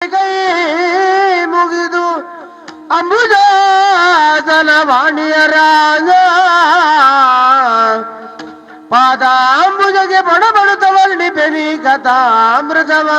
ಕೈ ಮುಗಿದು ಅಂಬುಜಾಸನ ವಾಣಿಯ ರಾಜ ಪಾದಾಂಬುಜಗೆ ಬಡಬಡುತ್ತ ವರ್ಣಿಪೆನಿ ಕಥಾಮೃತವ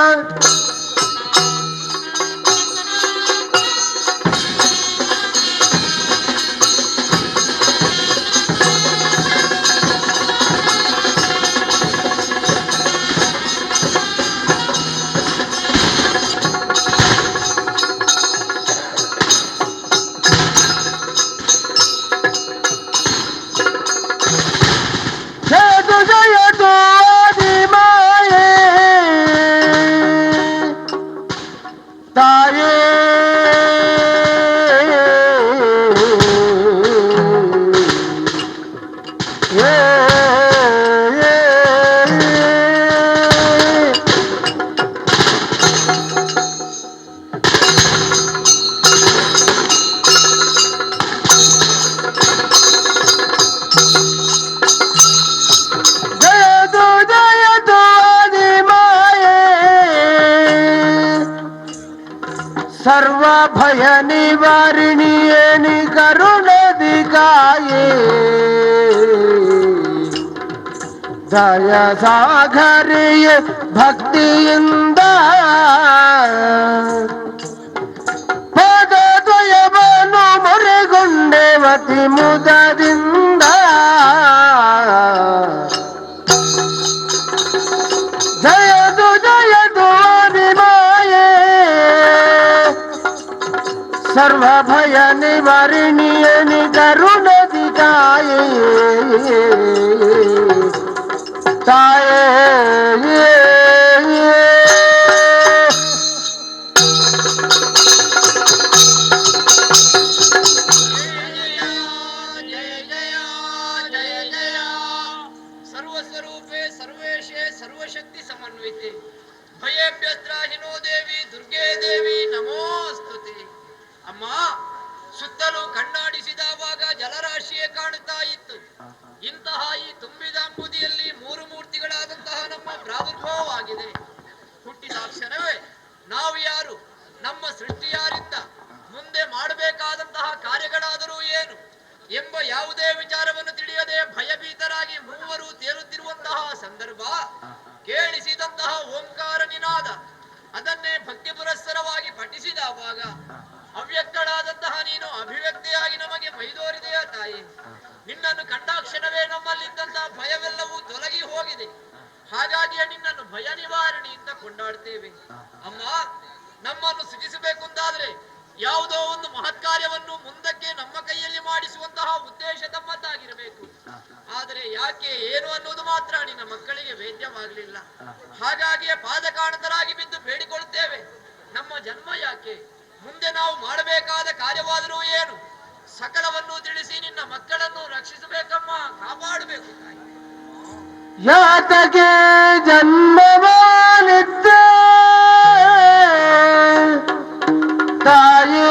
सर्व भय निवारिणिये करुणदिकाये दया सागरिये भक्तिಯಿಂದ ಪದದ್ವಯವನ್ನು ಮೊರೆಗೊಂಡೆವತಿ ಮುದದಿಂದ ಜಯದು ಜಯದು ಆದಿಮಾಯೇ सर्व भय निवारिणिये करुणदिकाये ताये सर्वस्वरूपे सर्वेशे सर्वशक्ति समन्विते भयेभ्यस्त्राहिनो देवी दुर्गे देवी नमोस्तुते ಅಮ್ಮ ಸುತ್ತಲೂ ಕಣ್ಣಾಡಿಸಿದವಾಗ ಜಲರಾಶಿಯೇ ಕಾಣುತ್ತಾ ಇತ್ತು. ಇಂತಹ ಈ ತುಂಬಿದ ಅಂಬುದಿಯಲ್ಲಿ ಮೂರು ಮೂರ್ತಿಗಳಾದಂತಹ ನಮ್ಮ ಪ್ರಾದುರ್ಭಾವವಾಗಿದೆ. ಹುಟ್ಟಿದಾಕ್ಷಣವೇ ನಾವು ಯಾರು, ನಮ್ಮ ಸೃಷ್ಟಿ ಯಾರಿಂದ, ಮುಂದೆ ಮಾಡಬೇಕಾದಂತಹ ಕಾರ್ಯಗಳಾದರೂ ಏನು ಎಂಬ ಯಾವುದೇ ವಿಚಾರವನ್ನು ತಿಳಿಯದೆ ಭಯಭೀತರಾಗಿ ಮೂವರು ತೇಲುತ್ತಿರುವಂತಹ ಸಂದರ್ಭ ಕೇಳಿಸಿದಂತಹ ಓಂಕಾರ ನಿನಾದ ಅದನ್ನೇ ಭಕ್ತಿ ಪುರಸ್ಸರವಾಗಿ ಪಠಿಸಿದವಾಗ ಅವ್ಯಕ್ತಳಾದಂತಹ ನೀನು ಅಭಿವ್ಯಕ್ತಿಯಾಗಿ ನಮಗೆ ಮೈದೋರಿದೆಯ ತಾಯಿ. ನಿನ್ನನ್ನು ಕಂಡಾಕ್ಷಣವೇ ನಮ್ಮಲ್ಲಿದ್ದಂತಹ ಭಯವೆಲ್ಲವೂ ತೊಲಗಿ ಹೋಗಿದೆ. ಹಾಗಾಗಿಯೇ ನಿನ್ನನ್ನು ಭಯ ನಿವಾರಣಿ ಅಂತ ಕೊಂಡಾಡ್ತೇವೆ. ಅಮ್ಮ, ನಮ್ಮನ್ನು ಸೃಜಿಸಬೇಕು ಅಂತಾದ್ರೆ ಯಾವುದೋ ಒಂದು ಮಹತ್ ಕಾರ್ಯವನ್ನು ಮುಂದಕ್ಕೆ ನಮ್ಮ ಕೈಯಲ್ಲಿ ಮಾಡಿಸುವಂತಹ ಉದ್ದೇಶ ತಮ್ಮದ್ದಾಗಿರಬೇಕು. ಆದರೆ ಯಾಕೆ ಏನು ಅನ್ನೋದು ಮಾತ್ರ ನಿನ್ನ ಮಕ್ಕಳಿಗೆ ವೇದ್ಯವಾಗಲಿಲ್ಲ. ಹಾಗಾಗಿಯೇ ಪಾದಕಾಣತರಾಗಿ ಬಿದ್ದು ಬೇಡಿಕೊಳ್ಳುತ್ತೇವೆ, ನಮ್ಮ ಜನ್ಮ ಯಾಕೆ, ಮುಂದೆ ನಾವು ಮಾಡಬೇಕಾದ ಕಾರ್ಯವಾದರೂ ಏನು, ಸಕಲವನ್ನು ತಿಳಿಸಿ ನಿನ್ನ ಮಕ್ಕಳನ್ನು ರಕ್ಷಿಸಬೇಕಮ್ಮ, ಕಾಪಾಡಬೇಕು ತಾಯಿ. ಯಾತಗೆ ಜನ್ಮವಾನಿದ್ದ ತಾಯೇ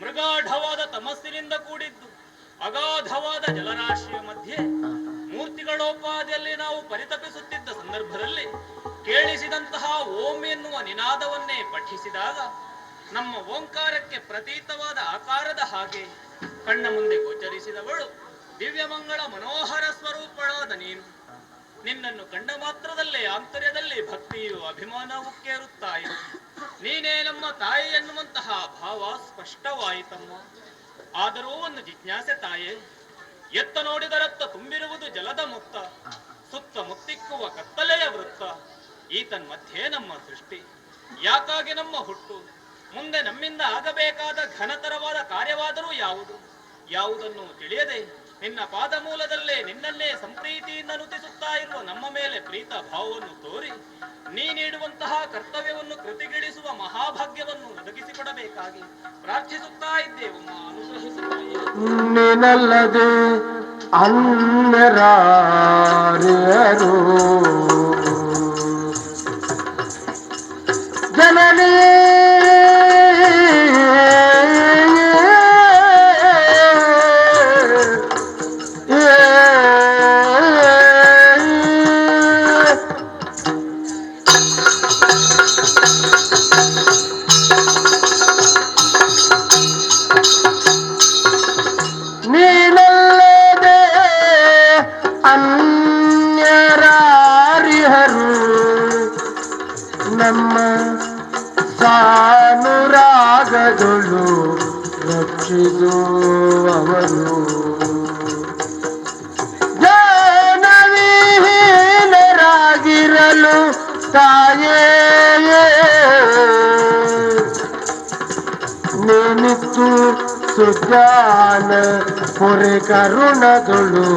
ಮೃಗಾಢವಾದ ತಮಸ್ಸಿನಿಂದ ಕೂಡಿದ್ದು ಅಗಾಧವಾದ ಜಲರಾಶಿಯ ಮಧ್ಯೆ ಮೂರ್ತಿಗಳೋಪಾದಿಯಲ್ಲಿ ನಾವು ಪರಿತಪಿಸುತ್ತಿದ್ದ ಸಂದರ್ಭದಲ್ಲಿ ಕೇಳಿಸಿದಂತಹ ಓಂ ಎನ್ನುವ ನಿನಾದವನ್ನೇ ಪಠಿಸಿದಾಗ ನಮ್ಮ ಓಂಕಾರಕ್ಕೆ ಪ್ರತೀತವಾದ ಆಕಾರದ ಹಾಗೆ ಕಣ್ಣ ಮುಂದೆ ಗೋಚರಿಸಿದವಳು ದಿವ್ಯಮಂಗಳ ಮನೋಹರ ಸ್ವರೂಪಳಾದ ನೀನು. ನಿನ್ನನ್ನು ಕಂಡ ಮಾತ್ರದಲ್ಲೇ ಆಂತರ್ಯದಲ್ಲಿ ಭಕ್ತಿಯು ಅಭಿಮಾನವು ಕೇರುತ್ತಾ ಇದೆ. ನೀನೇ ನಮ್ಮ ತಾಯಿ ಎನ್ನುವಂತಹ ಭಾವ ಸ್ಪಷ್ಟವಾಯಿತಮ್ಮ. ಆದರೂ ಒಂದು ಜಿಜ್ಞಾಸೆ ತಾಯೇ, ಎತ್ತ ನೋಡಿದರತ್ತ ತುಂಬಿರುವುದು ಜಲದ ಮೊತ್ತ, ಸುತ್ತ ಮುತ್ತಿಕ್ಕುವ ಕತ್ತಲೆಯ ವೃತ್ತ, ಈತನ್ಮಧ್ಯೆ ನಮ್ಮ ಸೃಷ್ಟಿ, ಯಾಕಾಗಿ ನಮ್ಮ ಹುಟ್ಟು, ಮುಂದೆ ನಮ್ಮಿಂದ ಆಗಬೇಕಾದ ಘನತರವಾದ ಕಾರ್ಯವಾದರೂ ಯಾವುದು, ಯಾವುದನ್ನು ತಿಳಿಯದೆ ನಿನ್ನ ಪಾದ ಮೂಲದಲ್ಲೇ ನಿನ್ನನ್ನೇ ಸಂಪ್ರೀತಿಯಿಂದ ನುತಿಸುತ್ತಾ ಇರುವ ನಮ್ಮ ಮೇಲೆ ಪ್ರೀತ ಭಾವವನ್ನು ತೋರಿ ನೀ ನೀಡುವಂತಹ ಕರ್ತವ್ಯವನ್ನು ಕೃತಿಗಿಳಿಸುವ ಮಹಾಭಾಗ್ಯವನ್ನು ಒದಗಿಸಿಕೊಡಬೇಕಾಗಿ ಪ್ರಾರ್ಥಿಸುತ್ತಾ ಇದ್ದೇವಮ್ಮ. ಅನುಗ್ರಹಿಸುತ್ತಾಯೇ. ನಿನ್ನಲ್ಲದೆ ಅನ್ಯರಾರ್ಯರು ಜನನಿ ನೀನಲ್ಲದೆ ಅನ್ಯರಾರಿಹರು ನಮ್ಮ ಸಾನುರಾಗಗಳು ರಕ್ಷಿಸುವವರು ಜ್ಞಾನವಿಹೀನರಾಗಿರಲು ತಾಯೇ ನೀನಿತ್ತು ಸುಜ್ಞಾನ ಪುರೆ ಕರುಣಗಳು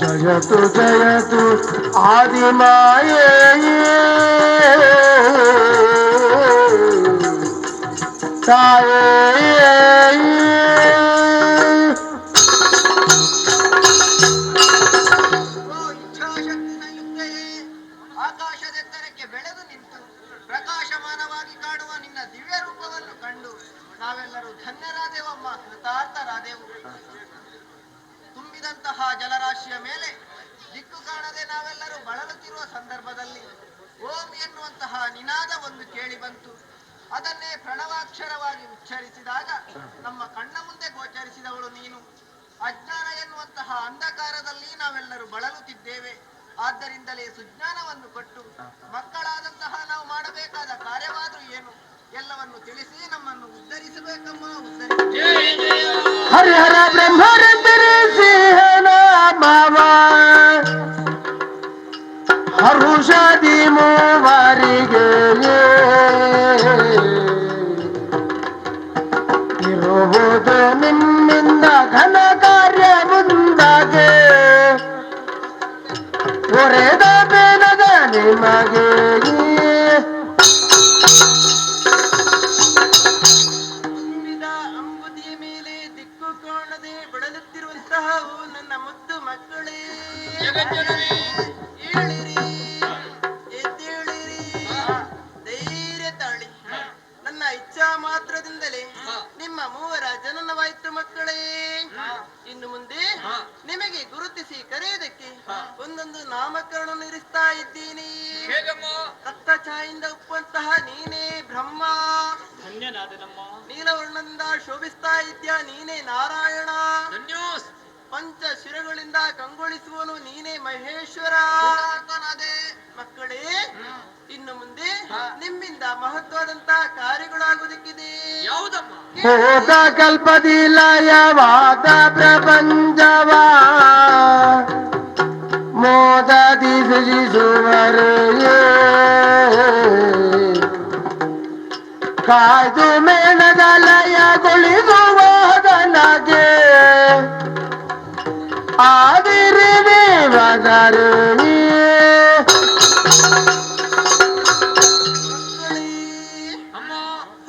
ಜಯತು ಜಯತು ಆದಿಮಾಯೇ ತಾಯೇ. ಇಚ್ಛಾಶಕ್ತಿ ಸಂಯುಕ್ತೆಯೇ ಆಕಾಶದೆತ್ತರಕ್ಕೆ ಬೆಳೆದು ನಿಂತು ಪ್ರಕಾಶಮಾನವಾಗಿ ಕಾಣುವ ನಿನ್ನ ದಿವ್ಯ ರೂಪವನ್ನು ಕಂಡು ನಾವೆಲ್ಲರೂ ಧನ್ಯರಾದೆವಮ್ಮ, ಕೃತಾರ್ಥರಾದೆವು. ತುಂಬಿದಂತಹ ಜಲರಾಶಿಯ ಮೇಲೆ ದಿಕ್ಕು ಕಾಣದೆ ನಾವೆಲ್ಲರೂ ಬಳಲುತ್ತಿರುವ ಸಂದರ್ಭದಲ್ಲಿ ಓಂ ಎನ್ನುವಂತಹ ನಿನಾದ ಒಂದು ಕೇಳಿ ಬಂತು. ಅದನ್ನೇ ಪ್ರಣವಾಕ್ಷರವಾಗಿ ಉಚ್ಚರಿಸಿದಾಗ ನಮ್ಮ ಕಣ್ಣ ಮುಂದೆ ಗೋಚರಿಸಿದವಳು ನೀನು. ಅಜ್ಞಾನ ಎನ್ನುವಂತಹ ಅಂಧಕಾರದಲ್ಲಿ ನಾವೆಲ್ಲರೂ ಬಳಲುತ್ತಿದ್ದೇವೆ. ಆದ್ದರಿಂದಲೇ ಸುಜ್ಞಾನವನ್ನು ಕೊಟ್ಟು ಮಕ್ಕಳಾದಂತಹ ನಾವು ಮಾಡಬೇಕಾದ ಕಾರ್ಯವಾದ್ರೂ ಏನು ಎಲ್ಲವನ್ನು ತಿಳಿಸಿ ನಮ್ಮನ್ನು ಉದ್ಧರಿಸಬೇಕಮ್ಮ, ಉದ್ಧರಿಸಿ. ಹರಿಹರ ಬ್ರಹ್ಮರಂದರೆ ಸಿಂಹನ ಮಾವ ಹರುಷದಿ ಮೂವರಿಗೆ ಇರುವುದು ನಿಮ್ಮಿಂದ ಘನ ಕಾರ್ಯ ಮುಂದಾಗೆ ಒರೆದ ಬೇನದ ನಿಮಗೆ ತುಂಬಿದ ಅಂಬುದಿಯ ಮೇಲೆ ದಿಕ್ಕು ಕಾಣದೆ ಬಳಲುತ್ತಿರುವಂತಹ ನನ್ನ ಮುದ್ದು ಮಕ್ಕಳೇ, ಏಳಿರಿ, ಎದ್ದೇಳಿರಿ, ಧೈರ್ಯ ತಾಳಿ. ನನ್ನ ಇಚ್ಛಾ ಮಾತ್ರದಿಂದಲೇ ನಿಮ್ಮ ಮೂವರ ಜನನವಾಯ್ತು ಮಕ್ಕಳೇ. ಇನ್ನು ಮುಂದೆ ನಿಮಗೆ ಗುರುತಿಸಿ ಕರೆಯುವುದಕ್ಕೆ ಒಂದೊಂದು ನಾಮಕರಣ ಇರಿಸ್ತಾ ಇದ್ದೀನಿ. ರಕ್ತ ಛಾಯಿಂದ ಉಪ್ಪುವಂತಹ ನೀನೇ ಬ್ರಹ್ಮ, ಧನ್ಯನಾದನಮ್ಮ. ನೀಲವರ್ಣದಿಂದ ಶೋಭಿಸ್ತಾ ಇದ್ಯಾ ನೀನೇ ನಾರಾಯಣ, ಪಂಚ ಶಿರಗಳಿಂದ ಕಂಗೊಳಿಸುವನು ನೀನೇ ಮಹೇಶ್ವರ. ಮಕ್ಕಳೇ, ಇನ್ನು ಮುಂದೆ ನಿಮ್ಮಿಂದ ಮಹತ್ವದಂತಹ ಕಾರ್ಯಗಳಾಗುವುದಕ್ಕಿದೆ. ಯಾವುದಮ್ಮ? ಹೋದ ಕಲ್ಪದಿ ಲಯವಾದ ಪ್ರಪಂಚವ ಮೋದದಿ ಸೃಜಿಸುವರೆಯೇ ಕಾಯ್ದು ಮೇಣದ ಲಯಗೊಳಿಸುವುದನಗೆ ಆದಿರಿ ದೇವದರೆ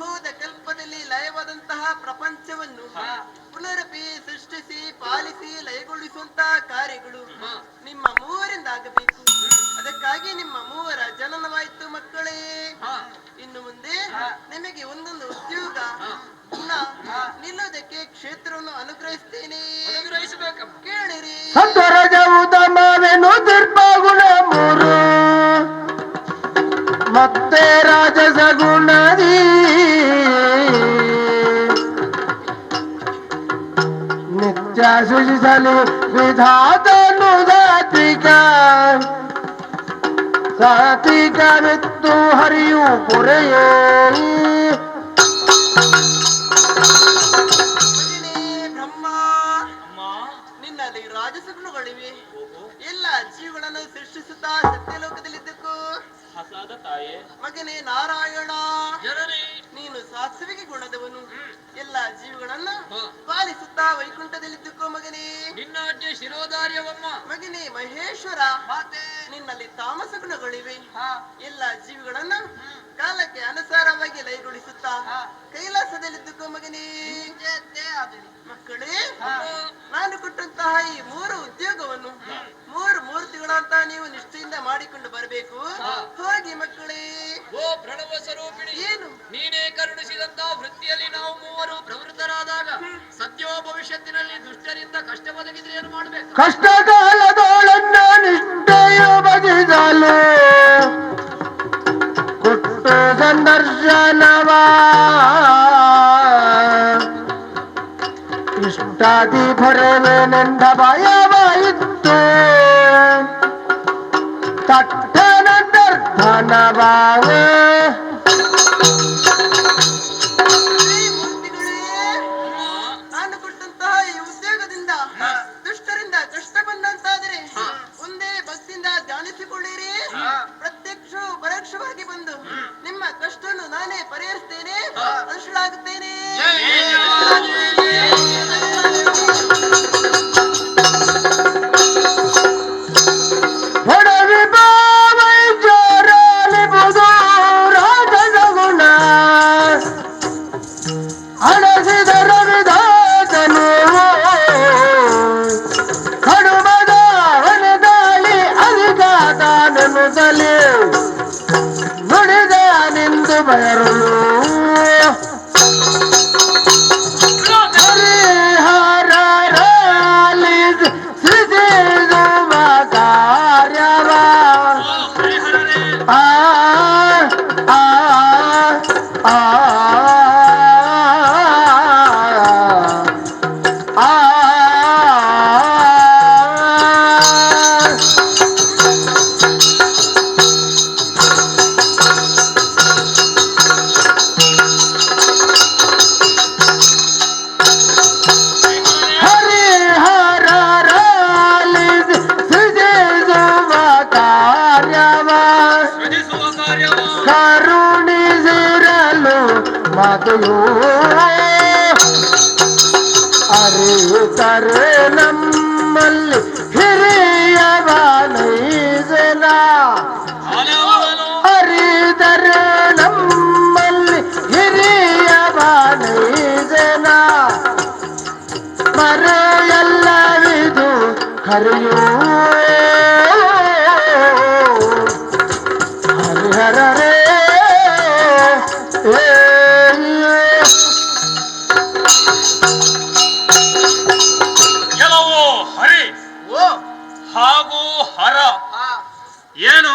ಹೋದ ಕಲ್ಪದಲ್ಲಿ ಲಯವಾದಂತಹ ಪ್ರಪಂಚವನ್ನು ಪುನರಪಿ ಸೃಷ್ಟಿಸಿ ಪಾಲಿಸಿ ಲಯಗೊಳಿಸುವಂತಹ ಕಾರ್ಯಗಳು ನಿಮ್ಮ ಮೂವರಿಂದ ಆಗಬೇಕು. ಅದಕ್ಕಾಗಿ ನಿಮ್ಮ ಮೂವರ ಜನನವಾಯಿತು ಮಕ್ಕಳೇ. ಇನ್ನು ಮುಂದೆ ನಿಮಗೆ ಒಂದೊಂದು ಉದ್ಯೋಗ ಗುಣ ನಿಲ್ಲುವುದಕ್ಕೆ ಕ್ಷೇತ್ರವನ್ನು ಅನುಗ್ರಹಿಸ್ತೇನೆ. ಕೇಳಿರಿ. ಸತ್ವರಜವು ತಮವೆನು ದುರ್ಬಗುಣ ಮೂರು ಮತ್ತೆ ರಾಜಸ ಗುಣದಿ ನಿತ್ಯ ಸೃಜಿಸಲಿ ವಿಧಾತನು ಸಾತ್ವಿಕ ವಿತ್ತು ಹರಿಯು ಪುರೆಯೇ ಮಗನೇ ಬ್ರಹ್ಮ, ಅಮ್ಮ, ನಿನ್ನ ನಿನ್ನಲ್ಲಿ ರಾಜಸಗುಣಗಳಿವೆ. ಓಹೋ ಎಲ್ಲ ಜೀವಗಳನ್ನು ಸೃಷ್ಟಿಸುತ್ತಾ ಸತ್ಯಲೋಕದಲ್ಲಿದ್ದಕ್ಕೂ ಹಸಾದ ತಾಯೇ ಮಗನೇ ನಾರಾಯಣ, ಜನನಿ ನೀನು ಸಾತ್ವಿಕ ಗುಣದವನು. ಎಲ್ಲ ಜೀವಗಳನ್ನ ಹ. ಪಾಲಿಸುತ್ತಾ ವೈಕುಂಠದಲ್ಲಿದ್ದಕ್ಕೋ ಮಗನೇ. ನಿನ್ನಾಜ್ಞೆ ಶಿರೋಧಾರ್ಯವಮ್ಮ ಮಗನೇ ಮಹೇಶ್ವರ, ಮಾತೆ ನಿನ್ನಲ್ಲಿ ತಾಮಸ ಗುಣಗಳಿವೆ. ಎಲ್ಲ ಜೀವಿಗಳನ್ನ ಕಾಲಕ್ಕೆ ಅನುಸಾರವಾಗಿ ಲಯಗೊಳಿಸುತ್ತಾ ಕೈಲಾಸದಲ್ಲಿದ್ದಕ್ಕೋ ಮಗನೇ. ಮಕ್ಕಳೇ, ನಾನು ಕೊಟ್ಟಂತಹ ಈ 3 ಉದ್ಯೋಗವನ್ನು 3 ಮೂರ್ತಿಗಳಂತ ನೀವು ನಿಷ್ಠೆಯಿಂದ ಮಾಡಿಕೊಂಡು ಬರಬೇಕು. ಹೋಗಿ ಮಕ್ಕಳೇ. ಓ ಪ್ರಣವ ಸ್ವರೂಪಿಣಿ, ಏನು ನೀನೇ ಕರುಣಿಸಿದಂತಹ ವೃತ್ತಿಯಲ್ಲಿ ನಾವು ಮೂವರು ಪ್ರವೃತ್ತರಾದಾಗ ಸದ್ಯೋ ಭವಿಷ್ಯತ್ತಿನಲ್ಲಿ ದುಷ್ಟರಿಂದ ಕಷ್ಟ ಒದಗಿದ್ರೆ ಏನು ಮಾಡ್ಬೇಕು? ಕಷ್ಟ ಕಾಲದೋಳನ್ನ ನಿಷ್ಠೆಯು ಬಗೆಸಲು ಕೊಟ್ಟು ಸಂದರ್ಶನವ ಇಷ್ಟಾದಿ ಭರವೇನೆಂದ ಭಯವಾಯಿತು ತಟ್ಟನ ದರ್ಧನವಾವ ನಾನು ಕೊಟ್ಟಂತಹ ಈ ಉದ್ಯೋಗದಿಂದ ದುಷ್ಟರಿಂದ ಕಷ್ಟ ಬಂದಂತಾದರೆ ಒಂದೇ ಭಕ್ತಿಯಿಂದ ಧ್ಯಾನಿಸಿಕೊಳ್ಳಿರಿ. ಪರೋಕ್ಷವಾಗಿ ಬಂದು ನಿಮ್ಮ ಕಷ್ಟವನ್ನು ನಾನೇ ಪರಿಹರಿಸ್ತೇನೆ, ಅನುಷ್ಠಾಗುತ್ತೇನೆ. ಹೊಡವಿ ಬಾವೈ ಜೋರಾಲಿ ಬುದು ರಾಜಸಗುಣ ಅಣಸಿದ ರವಿದಾಸನು ಕಡುಬದ ಹೊನೆದಾಳಿ ಅಧಿಕಾದಾನನು ತಲೆ ನುಡಿದ ನಿಂದು ಬಯರುಳು ಹರಿಹರರಾಲಿದ್ ಸೃಜಿಸುವ ಕಾರ್ಯವ ಆ ಆ ಆ ಆ ಹರಿಹರರಾಲಿದ್ ಸೃಜಿಸುವ ಕಾರ್ಯವ ಸೃಜಿಸುವ ಕಾರ್ಯವ ಕರುಣಿಸಿರಲು ಮಾತೆಯೋ ಅರಿತರೆ ನಮ್ಮಲ್ಲಿ ಹಿರಿಯವ ನೈಜನ ಅರಿತರೆ ನಮ್ಮಲ್ಲಿ ಹಿರಿಯವ ನೈಜನ ಮರೆಯಲ್ಲವಿದು ಹರಿಯೋ ಹರಿಹರರೇ ಕೆಲವು ಹರಿ ಓ ಹಾಗೂ ಹರ ಏನು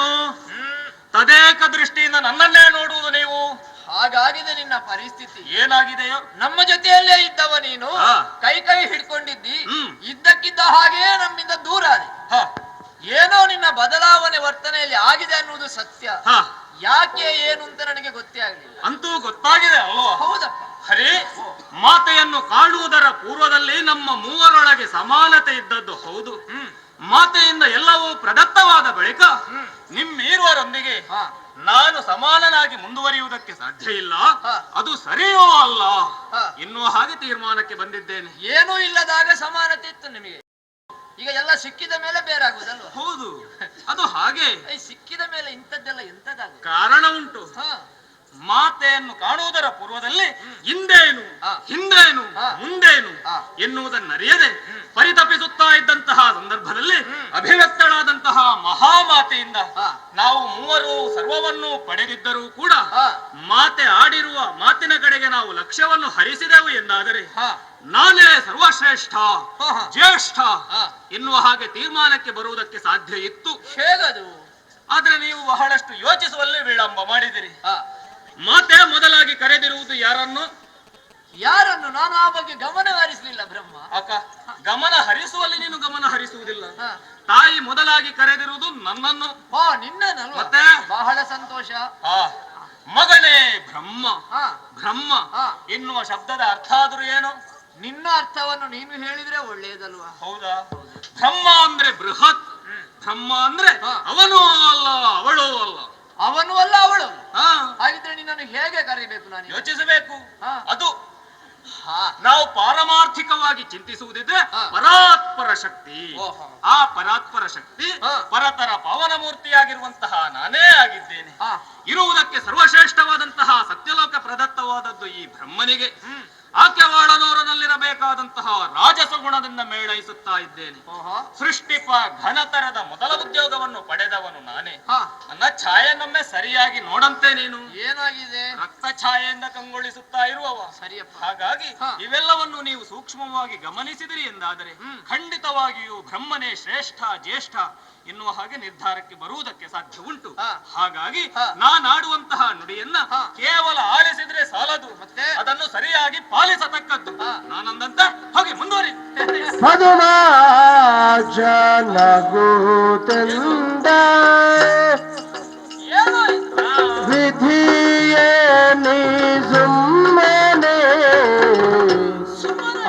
ತದೇಕ ದೃಷ್ಟಿಯಿಂದ ನನ್ನನ್ನೇ ನೋಡುವುದು ನೀವು? ಹಾಗಾಗಿದೆ ನಿನ್ನ ಪರಿಸ್ಥಿತಿ. ಏನಾಗಿದೆಯೋ? ನಮ್ಮ ಜೊತೆಯಲ್ಲೇ ಇದ್ದವ ನೀನು ಹಾ. ಕೈ ಕೈ ಹಿಡ್ಕೊಂಡಿದ್ದಿ. ಹ್ಮ್. ಇದ್ದಕ್ಕಿದ್ದ ಹಾಗೆ ನಮ್ಮಿಂದ ದೂರ ಆದೆ. ಹ, ಏನೋ ನಿನ್ನ ಬದಲಾವಣೆ ವರ್ತನೆಯಲ್ಲಿ ಆಗಿದೆ ಅನ್ನುವುದು ಸತ್ಯ. ಹ, ಯಾಕೆ ಏನು ಅಂತ ನನಗೆ ಗೊತ್ತೇ ಆಗಲಿಲ್ಲ. ಅಂತೂ ಗೊತ್ತಾಗಿದೆ ಅಲ್ವಾ? ಹೌದಪ್ಪ. ಹರಿ, ಮಾತೆಯನ್ನು ಕಾಣುವುದರ ಪೂರ್ವದಲ್ಲಿ ನಮ್ಮ ಮೂವರೊಳಗೆ ಸಮಾನತೆ ಇದ್ದದ್ದು ಹೌದು. ಮಾತೆಯಿಂದ ಎಲ್ಲವೂ ಪ್ರದತ್ತವಾದ ಬಳಿಕ ನಿಮ್ಮಿರುವರೊಂದಿಗೆ ಹಾ. ನಾನು ಸಮಾನನಾಗಿ ಮುಂದುವರಿಯುವುದಕ್ಕೆ ಸಾಧ್ಯ ಇಲ್ಲ. ಹಾ. ಅದು ಸರಿಯೋ ಅಲ್ಲ ಹಾ. ಎನ್ನುವ ಹಾಗೆ ತೀರ್ಮಾನಕ್ಕೆ ಬಂದಿದ್ದೇನೆ. ಏನೂ ಇಲ್ಲದಾಗ ಸಮಾನತೆ ಇತ್ತು ನಿಮಗೆ. ಈಗ ಎಲ್ಲ ಸಿಕ್ಕಿದ ಮೇಲೆ ಬೇರಾಗುವುದಲ್ವ? ಹೌದು, ಅದು ಹಾಗೆ. ಸಿಕ್ಕಿದ ಮೇಲೆ ಇಂಥದ್ದೆಲ್ಲ ಎಂತದಾಗ ಕಾರಣ ಉಂಟು. ಮಾತೆಯನ್ನು ಕಾಣುವುದರ ಪೂರ್ವದಲ್ಲಿ ಹಿಂದೇನು ಹಾ. ಹಿಂದೇನು ಹಾ. ಮುಂದೇನು ಹಾ. ಎನ್ನುವುದನ್ನರಿಯದೆ ಪರಿತಪಿಸುತ್ತಾ ಇದ್ದಂತಹ ಸಂದರ್ಭದಲ್ಲಿ ಅಭಿವ್ಯಕ್ತಳಾದಂತಹ ಮಹಾಮಾತೆಯಿಂದ ಹಾ. ನಾವು ಮೂವರು ಸರ್ವವನ್ನು ಪಡೆದಿದ್ದರೂ ಕೂಡ ಹಾ. ಮಾತೆ ಆಡಿರುವ ಮಾತಿನ ಕಡೆಗೆ ನಾವು ಲಕ್ಷ್ಯವನ್ನು ಹರಿಸಿದೆವು ಎಂದಾದರೆ ಹಾ. ನಾನೇ ಸರ್ವಶ್ರೇಷ್ಠ ಹಾ, ಹಾ. ಜ್ಯೇಷ್ಠ ಹಾ. ಎನ್ನುವ ಹಾಗೆ ತೀರ್ಮಾನಕ್ಕೆ ಬರುವುದಕ್ಕೆ ಸಾಧ್ಯ ಇತ್ತು. ಹೇಗದು? ಆದ್ರೆ ನೀವು ಬಹಳಷ್ಟು ಯೋಚಿಸುವಲ್ಲೇ ವಿಳಂಬ ಮಾಡಿದಿರಿ. ಹಾ. ಮಾತೆ ಮೊದಲಾಗಿ ಕರೆದಿರುವುದು ಯಾರನ್ನು? ಯಾರನ್ನು? ನಾನು ಆ ಬಗ್ಗೆ ಗಮನ ಹರಿಸಲಿಲ್ಲ ಬ್ರಹ್ಮ. ಅಕ್ಕ, ಗಮನ ಹರಿಸುವಲ್ಲಿ ನೀನು ಗಮನ ಹರಿಸುವುದಿಲ್ಲ. ಹಾ. ತಾಯಿ ಮೊದಲಾಗಿ ಕರೆದಿರುವುದು ನನ್ನನ್ನು. ಓ, ನಿನ್ನನಲ್ವಾ? ಮತ್ತೆ? ಬಹಳ ಸಂತೋಷ. ಆ, ಮಗನೇ ಬ್ರಹ್ಮ. ಹಾ. ಬ್ರಹ್ಮ ಹಾ. ಎನ್ನುವ ಶಬ್ದದ ಅರ್ಥ ಆದ್ರೂ ಏನು? ನಿನ್ನ ಅರ್ಥವನ್ನು ನೀನು ಹೇಳಿದ್ರೆ ಒಳ್ಳೆಯದಲ್ವಾ? ಹೌದಾ? ಬ್ರಹ್ಮ ಅಂದ್ರೆ ಬೃಹತ್. ಬ್ರಹ್ಮ ಅಂದ್ರೆ ಹಾ. ಅವನು ಅಲ್ಲ, ಅವಳು ಅಲ್ಲ. ಅವನು ಅಲ್ಲ ಅವಳು. ಹಾ, ಹಾಗಿದ್ರೆ ನಿನ್ನನ್ನು ಹೇಗೆ ಕರೀಬೇಕು ನಾನು? ಯೋಚಿಸಬೇಕು. ಹಾ. ಅದು ಹಾ. ನಾವು ಪಾರಮಾರ್ಥಿಕವಾಗಿ ಚಿಂತಿಸುವುದಿದ್ರೆ ಹಾ. ಪರಾತ್ಪರ ಶಕ್ತಿ. ಓಹೋ. ಆ ಪರಾತ್ಪರ ಶಕ್ತಿ ಹಾ. ಪರತರ ಪಾವನ ಮೂರ್ತಿಯಾಗಿರುವಂತಹ ನಾನೇ ಆಗಿದ್ದೇನೆ. ಹಾ. ಇರುವುದಕ್ಕೆ ಸರ್ವಶ್ರೇಷ್ಠವಾದಂತಹ ಸತ್ಯಲೋಕ ಪ್ರದತ್ತವಾದದ್ದು ಈ ಬ್ರಹ್ಮನಿಗೆ. ಆಕ್ಯವಾಳನೂರನಲ್ಲಿರಬೇಕಾದಂತಹ ರಾಜಸ ಗುಣದಿಂದ ಮೇಳೈಸುತ್ತಾ ಇದ್ದೇನೆ. ಓಹೋ. ಸೃಷ್ಟಿಪ ಘನತರದ ಮೊದಲ ಉದ್ಯೋಗವನ್ನು ಪಡೆದವನು ನಾನೇ. ಹಾ. ನನ್ನ ಛಾಯೆನೊಮ್ಮೆ ಸರಿಯಾಗಿ ನೋಡಂತೆ ನೀನು. ಏನಾಗಿದೆ? ರಕ್ತ ಛಾಯೆಯಿಂದ ಕಂಗೊಳಿಸುತ್ತಾ ಇರುವವ. ಸರಿಯಪ್ಪ. ಹಾಗಾಗಿ ಹಾ. ಇವೆಲ್ಲವನ್ನು ನೀವು ಸೂಕ್ಷ್ಮವಾಗಿ ಗಮನಿಸಿದಿರಿ ಎಂದಾದರೆ ಖಂಡಿತವಾಗಿಯೂ ಬ್ರಹ್ಮನೇ ಶ್ರೇಷ್ಠ ಜ್ಯೇಷ್ಠ ಎನ್ನುವ ಹಾಗೆ ನಿರ್ಧಾರಕ್ಕೆ ಬರುವುದಕ್ಕೆ ಸಾಧ್ಯ ಉಂಟು. ಹಾ. ಹಾಗಾಗಿ ಹಾ. ನಾನಾಡುವಂತಹ ನುಡಿಯನ್ನ ಹಾ. ಕೇವಲ ಆಲಿಸಿದ್ರೆ ಸಾಲದು, ಮತ್ತೆ ಅದನ್ನು ಸರಿಯಾಗಿ ಪಾಲಿಸತಕ್ಕದ್ದು. ಹಾ. ನಾನಂದಂತ ಹೋಗಿ ಮುಂದುವರಿ. ಮಧುಮಾಜ ನಗುತ್ತಂದ ಏನಾಯ್ತು? ವಿಧಿಯೇ ನೀ ಸುಮ್ಮನೆ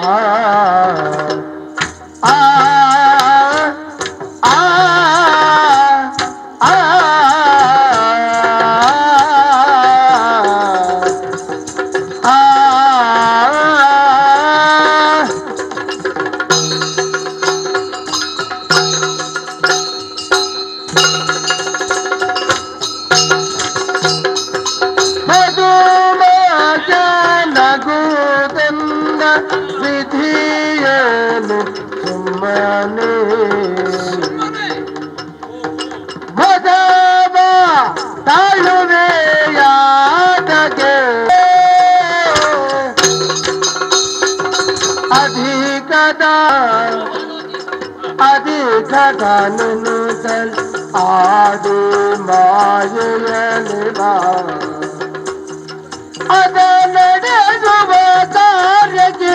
ಆ ಆ ಆ ಆ ಮಧುಮಾಜ ನಗುವುದೆಂದ ವಿಧಿಯೇನು ಸುಮ್ಮನೆ ಮದವ ತಾಳುವೆಯಾದಗೆ ಅಧಿಕದನು ಆದಿ ಮಾಯೆಯಲಿವ ಅದ ನಡೆಸುವ ಕಾರ್ಯಕ್ಕೆ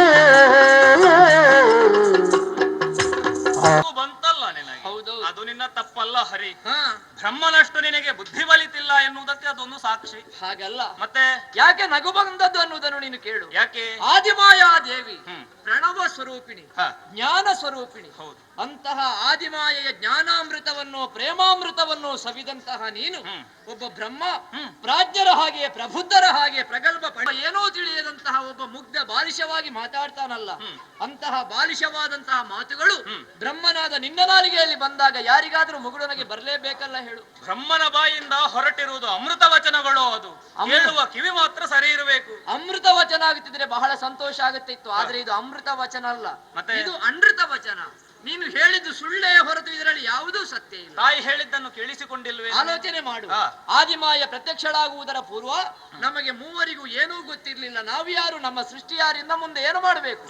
ಅದು ಬಂತಲ್ಲ ನಿನಗೆ. ಹೌದು. ಅದು ನಿನ್ನ ತಪ್ಪಲ್ಲ ಹರಿ. ಹಾ. ಬ್ರಹ್ಮನಷ್ಟು ನಿನಗೆ ಬುದ್ಧಿ ಬಲಿತಿಲ್ಲ ಎನ್ನುವುದಕ್ಕೆ ಅದೊಂದು ಸಾಕ್ಷಿ. ಹಾಗಲ್ಲ. ಮತ್ತೆ ಯಾಕೆ ನಗು ಬಂದದ್ದು ಅನ್ನುವುದನ್ನು ನೀನು ಕೇಳು. ಯಾಕೆ? ಆದಿಮಾಯಾ ದೇವಿ ಹ್ಮ್. ಪ್ರಣವ ಸ್ವರೂಪಿಣಿ, ಹ. ಜ್ಞಾನ ಸ್ವರೂಪಿಣಿ. ಹೌದು. ಅಂತಹ ಆದಿಮಾಯೆಯ ಜ್ಞಾನಾಮೃತವನ್ನು ಪ್ರೇಮಾಮೃತವನ್ನು ಸವಿದಂತಹ ನೀನು ಹ್ಮ್. ಒಬ್ಬ ಬ್ರಹ್ಮ ಹ್ಮ್. ಪ್ರಾಜ್ಞರ ಹಾಗೆ ಪ್ರಬುದ್ಧರ ಹಾಗೆ ಪ್ರಗಲ್ಭ ಏನೋ ತಿಳಿಯದಂತಹ ಒಬ್ಬ ಮುಗ್ಧ ಬಾಲಿಶವಾಗಿ ಮಾತಾಡ್ತಾನಲ್ಲ. ಹ್ಮ್. ಅಂತಹ ಬಾಲಿಶವಾದಂತಹ ಮಾತುಗಳು ಹ್ಮ್. ಬ್ರಹ್ಮನಾದ ನಿನ್ನ ನಾಲಿಗೆಯಲ್ಲಿ ಬಂದಾಗ ಯಾರಿಗಾದ್ರೂ ಮುಗುಡನಿಗೆ ಬರಲೇಬೇಕಲ್ಲ ಹೇಳು. ಬ್ರಹ್ಮನ ಬಾಯಿಂದ ಹೊರಟಿರುವುದು ಅಮೃತ ವಚನಗಳು. ಅದು ಕೇಳುವ ಕಿವಿ ಮಾತ್ರ ಸರಿ ಇರಬೇಕು. ಅಮೃತ ವಚನ ಆಗುತ್ತಿದ್ರೆ ಬಹಳ ಸಂತೋಷ ಆಗುತ್ತಿತ್ತು. ಆದ್ರೆ ಇದು ಅಮೃತ ವಚನ ಅಲ್ಲ, ಮತ್ತೆ? ಇದು ಅನೃತ ವಚನ. ನೀನು ಹೇಳಿದ್ದು ಸುಳ್ಳೇ ಹೊರತು ಇದರಲ್ಲಿ ಯಾವುದೂ ಸತ್ಯ ಇಲ್ಲ. ತಾಯಿ ಹೇಳಿದ್ದನ್ನು ಕೇಳಿಸಿಕೊಂಡಿಲ್ವೇ? ಆಲೋಚನೆ ಮಾಡು. ಹಾ. ಆದಿಮಾಯ ಪ್ರತ್ಯಕ್ಷಳಾಗುವುದರ ಪೂರ್ವ ನಮಗೆ ಮೂವರಿಗೂ ಏನೂ ಗೊತ್ತಿರ್ಲಿಲ್ಲ. ನಾವು ಯಾರು, ನಮ್ಮ ಸೃಷ್ಟಿ ಯಾರಿಂದ, ಮುಂದೆ ಏನು ಮಾಡಬೇಕು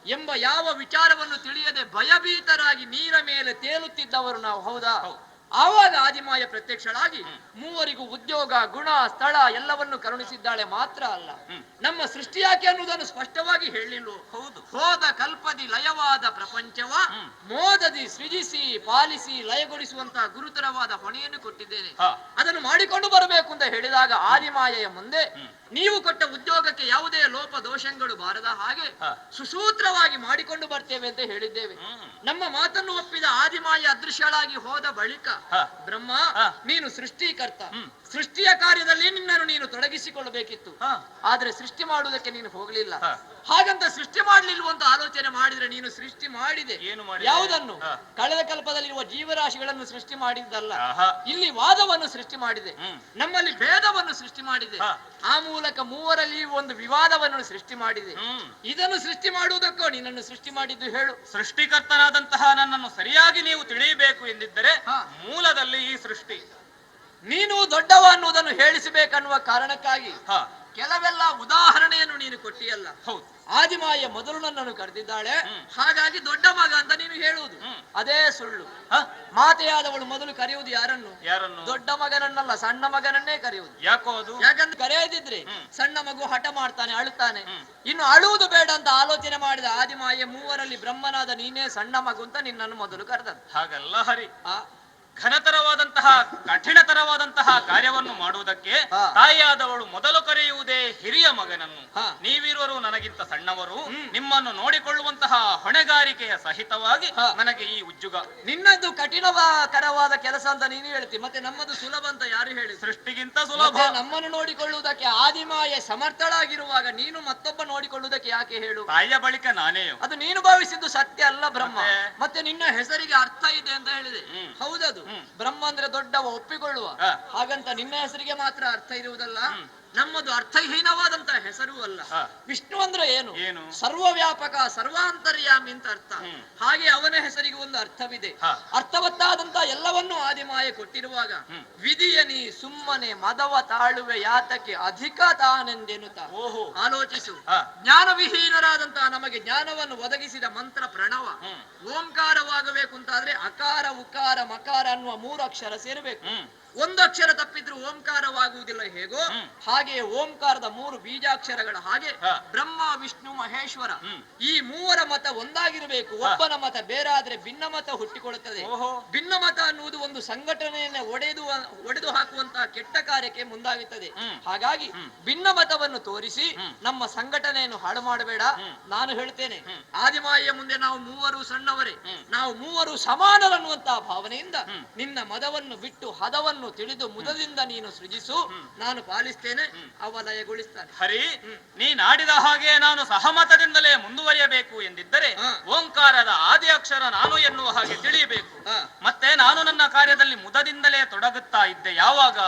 ಎಂಬ ಯಾವ ವಿಚಾರವನ್ನು ತಿಳಿಯದೆ ಭಯಭೀತರಾಗಿ ನೀರ ಮೇಲೆ ತೇಲುತ್ತಿದ್ದವರು ನಾವು. ಹೌದಾ? ಆವಾಗ ಆದಿಮಾಯ ಪ್ರತ್ಯಕ್ಷಳಾಗಿ ಮೂವರಿಗೂ ಉದ್ಯೋಗ, ಗುಣ, ಸ್ಥಳ ಎಲ್ಲವನ್ನು ಕರುಣಿಸಿದ್ದಾಳೆ. ಮಾತ್ರ ಅಲ್ಲ, ನಮ್ಮ ಸೃಷ್ಟಿ ಯಾಕೆ ಅನ್ನುವುದನ್ನು ಸ್ಪಷ್ಟವಾಗಿ ಹೇಳಿಲ್ವೋ. ಹೌದು. ಹೋದ ಕಲ್ಪದಿ ಲಯವಾದ ಪ್ರಪಂಚವ ಮೋದದಿ ಸೃಜಿಸಿ ಪಾಲಿಸಿ ಲಯಗೊಳಿಸುವಂತಹ ಗುರುತರವಾದ ಹೊಣೆಯನ್ನು ಕೊಟ್ಟಿದ್ದೇನೆ. ಹ. ಅದನ್ನು ಮಾಡಿಕೊಂಡು ಬರಬೇಕು ಅಂತ ಹೇಳಿದಾಗ ಆದಿಮಾಯೆಯ ಮುಂದೆ ನೀವು ಕೊಟ್ಟ ಉದ್ಯೋಗಕ್ಕೆ ಯಾವುದೇ ಲೋಪ ದೋಷಗಳು ಬಾರದ ಹಾಗೆ ಸುಸೂತ್ರವಾಗಿ ಮಾಡಿಕೊಂಡು ಬರ್ತೇವೆ ಅಂತ ಹೇಳಿದ್ದೇವೆ. ನಮ್ಮ ಮಾತನ್ನು ಒಪ್ಪಿದ ಆದಿಮಾಯ ಅದೃಶ್ಯಳಾಗಿ ಹೋದ ಬಳಿಕ ಬ್ರಹ್ಮ, ನೀನು ಸೃಷ್ಟಿಕರ್ತ, ಸೃಷ್ಟಿಯ ಕಾರ್ಯದಲ್ಲಿ ನಿನ್ನನ್ನು ನೀನು ತೊಡಗಿಸಿಕೊಳ್ಳಬೇಕಿತ್ತು. ಆದ್ರೆ ಸೃಷ್ಟಿ ಮಾಡುವುದಕ್ಕೆ ನೀನು ಹೋಗಲಿಲ್ಲ. ಹಾಗಂತ ಸೃಷ್ಟಿ ಮಾಡ್ಲಿಲ್ವಂತ ಆಲೋಚನೆ ಮಾಡಿದ್ರೆ ನೀನು ಸೃಷ್ಟಿ ಮಾಡಿದೆ. ಯಾವುದನ್ನು? ಕಳೆದ ಕಲ್ಪದಲ್ಲಿರುವ ಜೀವರಾಶಿಗಳನ್ನು ಸೃಷ್ಟಿ ಮಾಡಿದ್ದಲ್ಲ, ಇಲ್ಲಿ ವಾದವನ್ನು ಸೃಷ್ಟಿ ಮಾಡಿದೆ, ನಮ್ಮಲ್ಲಿ ಭೇದವನ್ನು ಸೃಷ್ಟಿ ಮಾಡಿದೆ, ಆ ಮೂಲಕ ಮೂವರಲ್ಲಿ ಒಂದು ವಿವಾದವನ್ನು ಸೃಷ್ಟಿ ಮಾಡಿದೆ. ಇದನ್ನು ಸೃಷ್ಟಿ ಮಾಡುವುದಕ್ಕೋ ನಿನ್ನನ್ನು ಸೃಷ್ಟಿ ಮಾಡಿದ್ದು ಹೇಳು. ಸೃಷ್ಟಿಕರ್ತನಾದಂತಹ ನನ್ನನ್ನು ಸರಿಯಾಗಿ ನೀವು ತಿಳಿಯಬೇಕು ಎಂದಿದ್ದರೆ ಮೂಲದಲ್ಲಿ ಈ ಸೃಷ್ಟಿ ನೀನು ದೊಡ್ಡವ ಅನ್ನುವುದನ್ನು ಹೇಳಿಸಬೇಕನ್ನುವ ಕಾರಣಕ್ಕಾಗಿ ಕೆಲವೆಲ್ಲ ಉದಾಹರಣೆಯನ್ನು ನೀನು ಕೊಟ್ಟಿಯಲ್ಲ. ಹೌದು. ಆದಿಮಾಯ ಮೊದಲು ನನ್ನನ್ನು ಕರೆದಿದ್ದಾಳೆ, ಹಾಗಾಗಿ ದೊಡ್ಡ ಮಗ ಅಂತ ನೀನು ಹೇಳುವುದು ಅದೇ ಸುಳ್ಳು. ಮಾತೆಯಾದವಳು ಮೊದಲು ಕರೆಯುವುದು ಯಾರನ್ನು? ದೊಡ್ಡ ಮಗನನ್ನಲ್ಲ, ಸಣ್ಣ ಮಗನನ್ನೇ ಕರೆಯುವುದು. ಯಾಕೋ ಅದು? ಯಾಕಂದ್ರೆ ಕರೆಯದಿದ್ರೆ ಸಣ್ಣ ಮಗು ಹಠ ಮಾಡ್ತಾನೆ, ಅಳುತ್ತಾನೆ. ಇನ್ನು ಅಳುವುದು ಬೇಡ ಅಂತ ಆಲೋಚನೆ ಮಾಡಿದ ಆದಿಮಾಯ ಮೂವರಲ್ಲಿ ಬ್ರಹ್ಮನಾದ ನೀನೇ ಸಣ್ಣ ಮಗು ಅಂತ ನಿನ್ನನ್ನು ಮೊದಲು ಕರೆದದ್ದು. ಹಾಗಲ್ಲ ಹರಿ. ಘನತರವಾದಂತಹ ಕಠಿಣತರವಾದಂತಹ ಕಾರ್ಯವನ್ನು ಮಾಡುವುದಕ್ಕೆ ತಾಯಿಯಾದವಳು ಮೊದಲು ಕರೆಯುವುದೇ ಹಿರಿಯ ಮಗನನ್ನು. ನೀವಿರುವರು ನನಗಿಂತ ಸಣ್ಣವರು, ನಿಮ್ಮನ್ನು ನೋಡಿಕೊಳ್ಳುವಂತಹ ಹೊಣೆಗಾರಿಕೆಯ ಸಹಿತವಾಗಿ ನನಗೆ ಈ ಉಜ್ಜುಗ. ನಿನ್ನದು ಕಠಿಣಕರವಾದ ಕೆಲಸ ಅಂತ ನೀನು ಹೇಳ್ತಿ, ಮತ್ತೆ ನಮ್ಮದು ಸುಲಭ ಅಂತ ಯಾರು ಹೇಳಿ? ಸೃಷ್ಟಿಗಿಂತ ಸುಲಭ. ನಮ್ಮನ್ನು ನೋಡಿಕೊಳ್ಳುವುದಕ್ಕೆ ಆದಿಮಾಯೆ ಸಮರ್ಥಳಾಗಿರುವಾಗ ನೀನು ಮತ್ತೊಬ್ಬ ನೋಡಿಕೊಳ್ಳುವುದಕ್ಕೆ ಯಾಕೆ ಹೇಳು? ತಾಯಿಯ ಬಳಿಕ ನಾನೇ. ಅದು ನೀನು ಭಾವಿಸಿದ್ದು ಸತ್ಯ ಅಲ್ಲ ಬ್ರಹ್ಮ. ಮತ್ತೆ ನಿನ್ನ ಹೆಸರಿಗೆ ಅರ್ಥ ಇದೆ ಅಂತ ಹೇಳಿದೆ. ಹೌದದು, ಬ್ರಹ್ಮ ಅಂದ್ರೆ ದೊಡ್ಡವ, ಒಪ್ಪಿಕೊಳ್ಳುವ. ಹಾಗಂತ ನಿನ್ನ ಹೆಸರಿಗೆ ಮಾತ್ರ ಅರ್ಥ ಇರುವುದಲ್ಲ, ನಮ್ಮದು ಅರ್ಥಹೀನವಾದಂತಹ ಹೆಸರು ಅಲ್ಲ. ವಿಷ್ಣು ಅಂದ್ರೆ ಏನು? ಸರ್ವವ್ಯಾಪಕ, ಸರ್ವಾಂತರ್ಯಾಮಿ ಅಂತ ಅರ್ಥ. ಹಾಗೆ ಅವನ ಹೆಸರಿಗೆ ಒಂದು ಅರ್ಥವಿದೆ. ಅರ್ಥವತ್ತಾದಂತಹ ಎಲ್ಲವನ್ನೂ ಆದಿಮಾಯೆ ಕೊಟ್ಟಿರುವಾಗ ವಿಧಿಯನಿ ಸುಮ್ಮನೆ ಮದವ ತಾಳುವೆ ಯಾತಕ್ಕೆ ಅಧಿಕ ತಾನೆಂದೆನುತ. ಆಲೋಚಿಸು. ಜ್ಞಾನವಿಹೀನರಾದಂತಹ ನಮಗೆ ಜ್ಞಾನವನ್ನು ಒದಗಿಸಿದ ಮಂತ್ರ ಪ್ರಣವ ಓಂಕಾರವಾಗಬೇಕು ಅಂತಾದ್ರೆ ಅಕಾರ ಉಕಾರ ಮಕಾರ ಅನ್ನುವ 3 ಅಕ್ಷರ ಸೇರಬೇಕು. ಒಂದು ಅಕ್ಷರ ತಪ್ಪಿದ್ರು ಓಂಕಾರವಾಗುವುದಿಲ್ಲ. ಹೇಗೋ ಹಾಗೆ ಓಂಕಾರದ 3 ಬೀಜಾಕ್ಷರಗಳ ಹಾಗೆ ಬ್ರಹ್ಮ ವಿಷ್ಣು ಮಹೇಶ್ವರ ಈ 3ರ ಮತ ಒಂದಾಗಿರಬೇಕು. ಒಬ್ಬನ ಮತ ಬೇರೆ ಆದ್ರೆ ಭಿನ್ನ ಮತ ಹುಟ್ಟಿಕೊಳ್ಳುತ್ತದೆ. ಭಿನ್ನ ಮತ ಅನ್ನುವುದು ಒಂದು ಸಂಘಟನೆಯನ್ನ ಒಡೆದು ಹಾಕುವಂತಹ ಕೆಟ್ಟ ಕಾರ್ಯಕ್ಕೆ ಮುಂದಾಗುತ್ತದೆ. ಹಾಗಾಗಿ ಭಿನ್ನ ಮತವನ್ನು ತೋರಿಸಿ ನಮ್ಮ ಸಂಘಟನೆಯನ್ನು ಹಾಳು ಮಾಡಬೇಡ. ನಾನು ಹೇಳ್ತೇನೆ, ಆದಿಮಾಯಿಯ ಮುಂದೆ ನಾವು 3 ಸಣ್ಣವರೇ, ನಾವು 3 ಸಮಾನರನ್ನುವಂತಹ ಭಾವನೆಯಿಂದ ನಿನ್ನ ಮದವನ್ನು ಬಿಟ್ಟು ಹದವನ್ನು ತಿಳಿದು ಮುದದಿಂದ ನೀನು ಸೃಜಿಸು, ನಾನು ಪಾಲಿಸ್ತೇನೆ, ಅವಲಯಗೊಳಿಸ್ತಾನೆ. ಹರಿ, ನೀನಾಡಿದ ಹಾಗೆ ನಾನು ಸಹಮತದಿಂದಲೇ ಮುಂದುವರಿಯಬೇಕು ಎಂದಿದ್ದರೆ ಓಂಕಾರದ ಆದಿ ಅಕ್ಷರ ನಾನು ಎನ್ನುವ ಹಾಗೆ ತಿಳಿಯಬೇಕು. ಮತ್ತೆ ನಾನು ನನ್ನ ಕಾರ್ಯದಲ್ಲಿ ಮುದದಿಂದಲೇ ತೊಡಗುತ್ತಾ ಇದ್ದೆ. ಯಾವಾಗ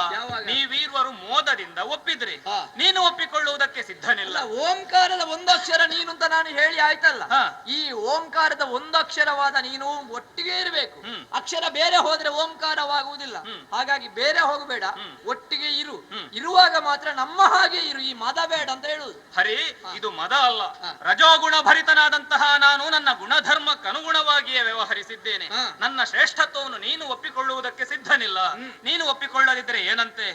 ನೀವೀರ್ವರು ಮೋದದಿಂದ ಒಪ್ಪಿದ್ರೆ, ನೀನು ಒಪ್ಪಿಕೊಳ್ಳುವುದಕ್ಕೆ ಸಿದ್ಧನಿಲ್ಲ. ಓಂಕಾರದ ಒಂದು ಅಕ್ಷರ ನೀನು ಅಂತ ನಾನು ಹೇಳಿ ಆಯ್ತಲ್ಲ. ಈ ಓಂಕಾರದ ಒಂದು ಅಕ್ಷರವಾದ ನೀನು ಒಟ್ಟಿಗೆ ಇರಬೇಕು. ಅಕ್ಷರ ಬೇರೆ ಹೋದ್ರೆ ಓಂಕಾರವಾಗುವುದಿಲ್ಲ. ಹಾಗಾಗಿ ಬೇರೆ ಹೋಗಬೇಡ, ಒಟ್ಟಿಗೆ ಇರು. ಇರುವಾಗ ಮಾತ್ರ ನಮ್ಮ ಹಾಗೆ ಇರು, ಈ ಮದ ಬೇಡ ಅಂತ ಹೇಳುದು. ಹರಿ, ಇದು ಮದ ಅಲ್ಲ. ರಜೋಗುಣ ಭರಿತನಾದಂತಹ ನಾನು ನನ್ನ ಗುಣಧರ್ಮಕ್ಕನುಗುಣವಾಗಿಯೇ ವ್ಯವಹರಿಸಿದ್ದೇನೆ. ನನ್ನ ಶ್ರೇಷ್ಠತ್ವವನ್ನು ನೀನು ಒಪ್ಪಿಕೊಳ್ಳುವುದಕ್ಕೆ ಸಿದ್ಧನಿಲ್ಲ. ನೀನು ಒಪ್ಪಿಕೊಳ್ಳದಿದ್ರೆ ಏನಂತೆ?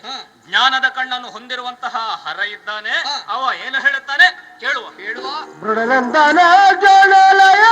ಜ್ಞಾನದ ಕಣ್ಣನ್ನು ಹೊಂದಿರುವಂತಹ ಹರ ಇದ್ದಾನೆ, ಅವ ಏನು ಹೇಳುತ್ತಾನೆ ಕೇಳುವ. ಮೃಡನಂದನ ಜನಲಯದಾಧಿಕಾರವ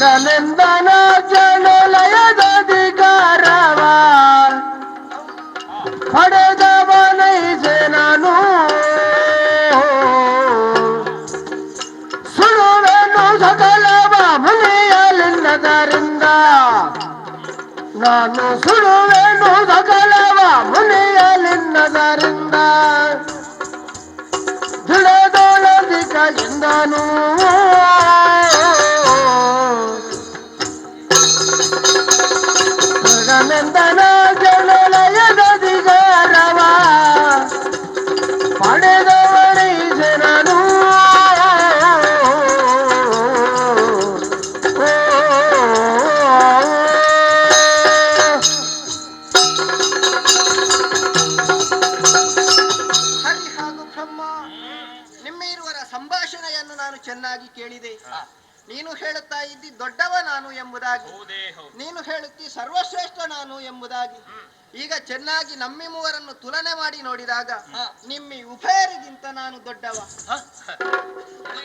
ಮೃಡನಂದನ ಜನಲಯದಾಧಿಕಾರವ ಪಡೆದವನೈಸೆ ನಾನು, ಸುಳುವೆನು ಸಕಲವ ಮುನಿಯಲಿಲ್ಲದರಿಂದ, ನಾನು ಸುಳುವೆನು ಸಕಲವ ಮುನಿಯಲಿಲ್ಲದರಿಂದ, ತಿಳಿದೊಳದಿಕೆಯಿಂದನು ಮೃಗನೆಂದನ ಜನಲಯದಧಿಕಾರವ ಪಡೆದವನೈಸೆ ನಾನು. ಹರಿ ಹಾಗೂ ಬ್ರಹ್ಮ, ನಿಮ್ಮಿರುವರ ಸಂಭಾಷಣೆಯನ್ನು ನಾನು ಚೆನ್ನಾಗಿ ಕೇಳಿದೆ. ನೀನು ಹೇಳುತ್ತಾ ಇದ್ದಿ ದೊಡ್ಡವ ನಾನು ಎಂಬುದಾಗಿ, ನೀನು ಹೇಳುತ್ತಿ ಸರ್ವಶ್ರೇಷ್ಠ ನಾನು ಎಂಬುದಾಗಿ. ಈಗ ಚೆನ್ನಾಗಿ ನಮ್ಮಿ ಮೂವರನ್ನು ತುಲನೆ ಮಾಡಿ ನೋಡಿದಾಗ ನಿಮ್ಮಿ ಉಭಯರಿಗಿಂತ ನಾನು ದೊಡ್ಡವ.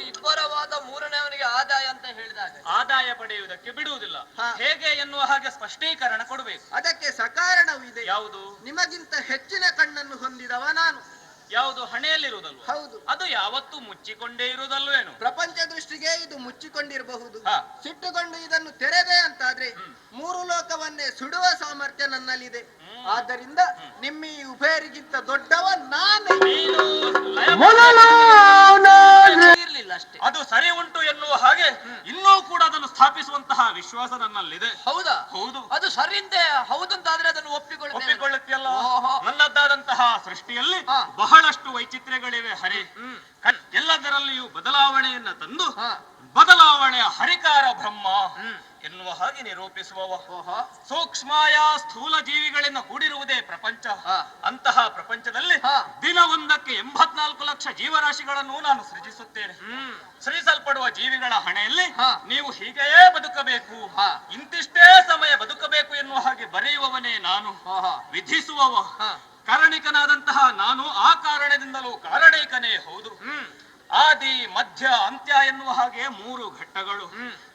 ಇಬ್ಬರವಾದ ಮೂರನೇವನಿಗೆ ಆದಾಯ ಅಂತ ಹೇಳಿದಾಗ ಆದಾಯ ಪಡೆಯುವುದಕ್ಕೆ ಬಿಡುವುದಿಲ್ಲ. ಹೇಗೆ ಎನ್ನುವ ಹಾಗೆ ಸ್ಪಷ್ಟೀಕರಣ ಕೊಡಬೇಕು. ಅದಕ್ಕೆ ಸಕಾರಣವಿದೆ. ಯಾವುದು? ನಿಮಗಿಂತ ಹೆಚ್ಚಿನ ಕಣ್ಣನ್ನು ಹೊಂದಿದವ ನಾನು. ಯಾವುದು? ಹಣೆಯಲ್ಲಿರುವುದಲ್ವ? ಹೌದು. ಅದು ಯಾವತ್ತೂ ಮುಚ್ಚಿಕೊಂಡೇ ಇರುವುದಲ್ವೇನು? ಪ್ರಪಂಚ ದೃಷ್ಟಿಗೆ ಇದು ಮುಚ್ಚಿಕೊಂಡಿರಬಹುದು. ಸಿಟ್ಟುಕೊಂಡು ಇದನ್ನು ತೆರೆದೆ ಅಂತಾದ್ರೆ 3 ಲೋಕವನ್ನೇ ಸುಡುವ ಸಾಮರ್ಥ್ಯ ನನ್ನಲ್ಲಿದೆ. ಆದ್ದರಿಂದ ನಿಮ್ಮ ಈ ಉಭಯರಿಗಿಂತ ದೊಡ್ಡವ ನಾನೇ. ಇರ್ಲಿಲ್ಲ ಅಷ್ಟೇ. ಅದು ಸರಿ ಉಂಟು ಎನ್ನುವ ಹಾಗೆ ಇನ್ನೂ ಕೂಡ ಅದನ್ನು ಸ್ಥಾಪಿಸುವಂತಹ ವಿಶ್ವಾಸ ನನ್ನಲ್ಲಿದೆ. ಹೌದಾ? ಹೌದು. ಅದು ಸರಿಂತೆ ಹೌದಂತಾದ್ರೆ ಅದನ್ನು ಒಪ್ಪಿಕೊಳ್ಳುತ್ತಿಯಲ್ಲ. ನನ್ನದಾದಂತಹ ಸೃಷ್ಟಿಯಲ್ಲಿ ಬಹಳಷ್ಟು ವೈಚಿತ್ರ್ಯಗಳಿವೆ ಹರಿ. ಎಲ್ಲದರಲ್ಲಿಯೂ ಬದಲಾವಣೆಯನ್ನ ತಂದು ಬದಲಾವಣೆಯ ಹರಿಕಾರ ಬ್ರಹ್ಮ. ಎನ್ನುವ ಹಾಗೆ ನಿರೂಪಿಸುವವ. ಓಹೋ. ಸೂಕ್ಷ್ಮಾಯ ಸ್ಥೂಲ ಜೀವಿಗಳಿಂದ ಕೂಡಿರುವುದೇ ಪ್ರಪಂಚ. ಹಾ. ಅಂತಹ ಪ್ರಪಂಚದಲ್ಲಿ ಹಾ. ದಿನವೊಂದಕ್ಕೆ 84 ಲಕ್ಷ ಜೀವರಾಶಿಗಳನ್ನು ನಾನು ಸೃಜಿಸುತ್ತೇನೆ. ಸೃಜಿಸಲ್ಪಡುವ ಜೀವಿಗಳ ಹಣೆಯಲ್ಲಿ ಹಾ. ನೀವು ಹೀಗೆಯೇ ಬದುಕಬೇಕು, ಹಾ. ಇಂತಿಷ್ಟೇ ಸಮಯ ಬದುಕಬೇಕು ಎನ್ನುವ ಹಾಗೆ ಬರೆಯುವವನೇ ನಾನು, ಓಹೋ. ವಿಧಿಸುವವ. ಹಾ. ಕಾರಣಿಕನಾದಂತಹ ನಾನು ಆ ಕಾರಣದಿಂದಲೂ ಕಾರಣೀಕನೇ ಹೌದು. ಆದಿ ಮಧ್ಯ ಅಂತ್ಯ ಎನ್ನುವ ಹಾಗೆ 3 ಘಟ್ಟಗಳು.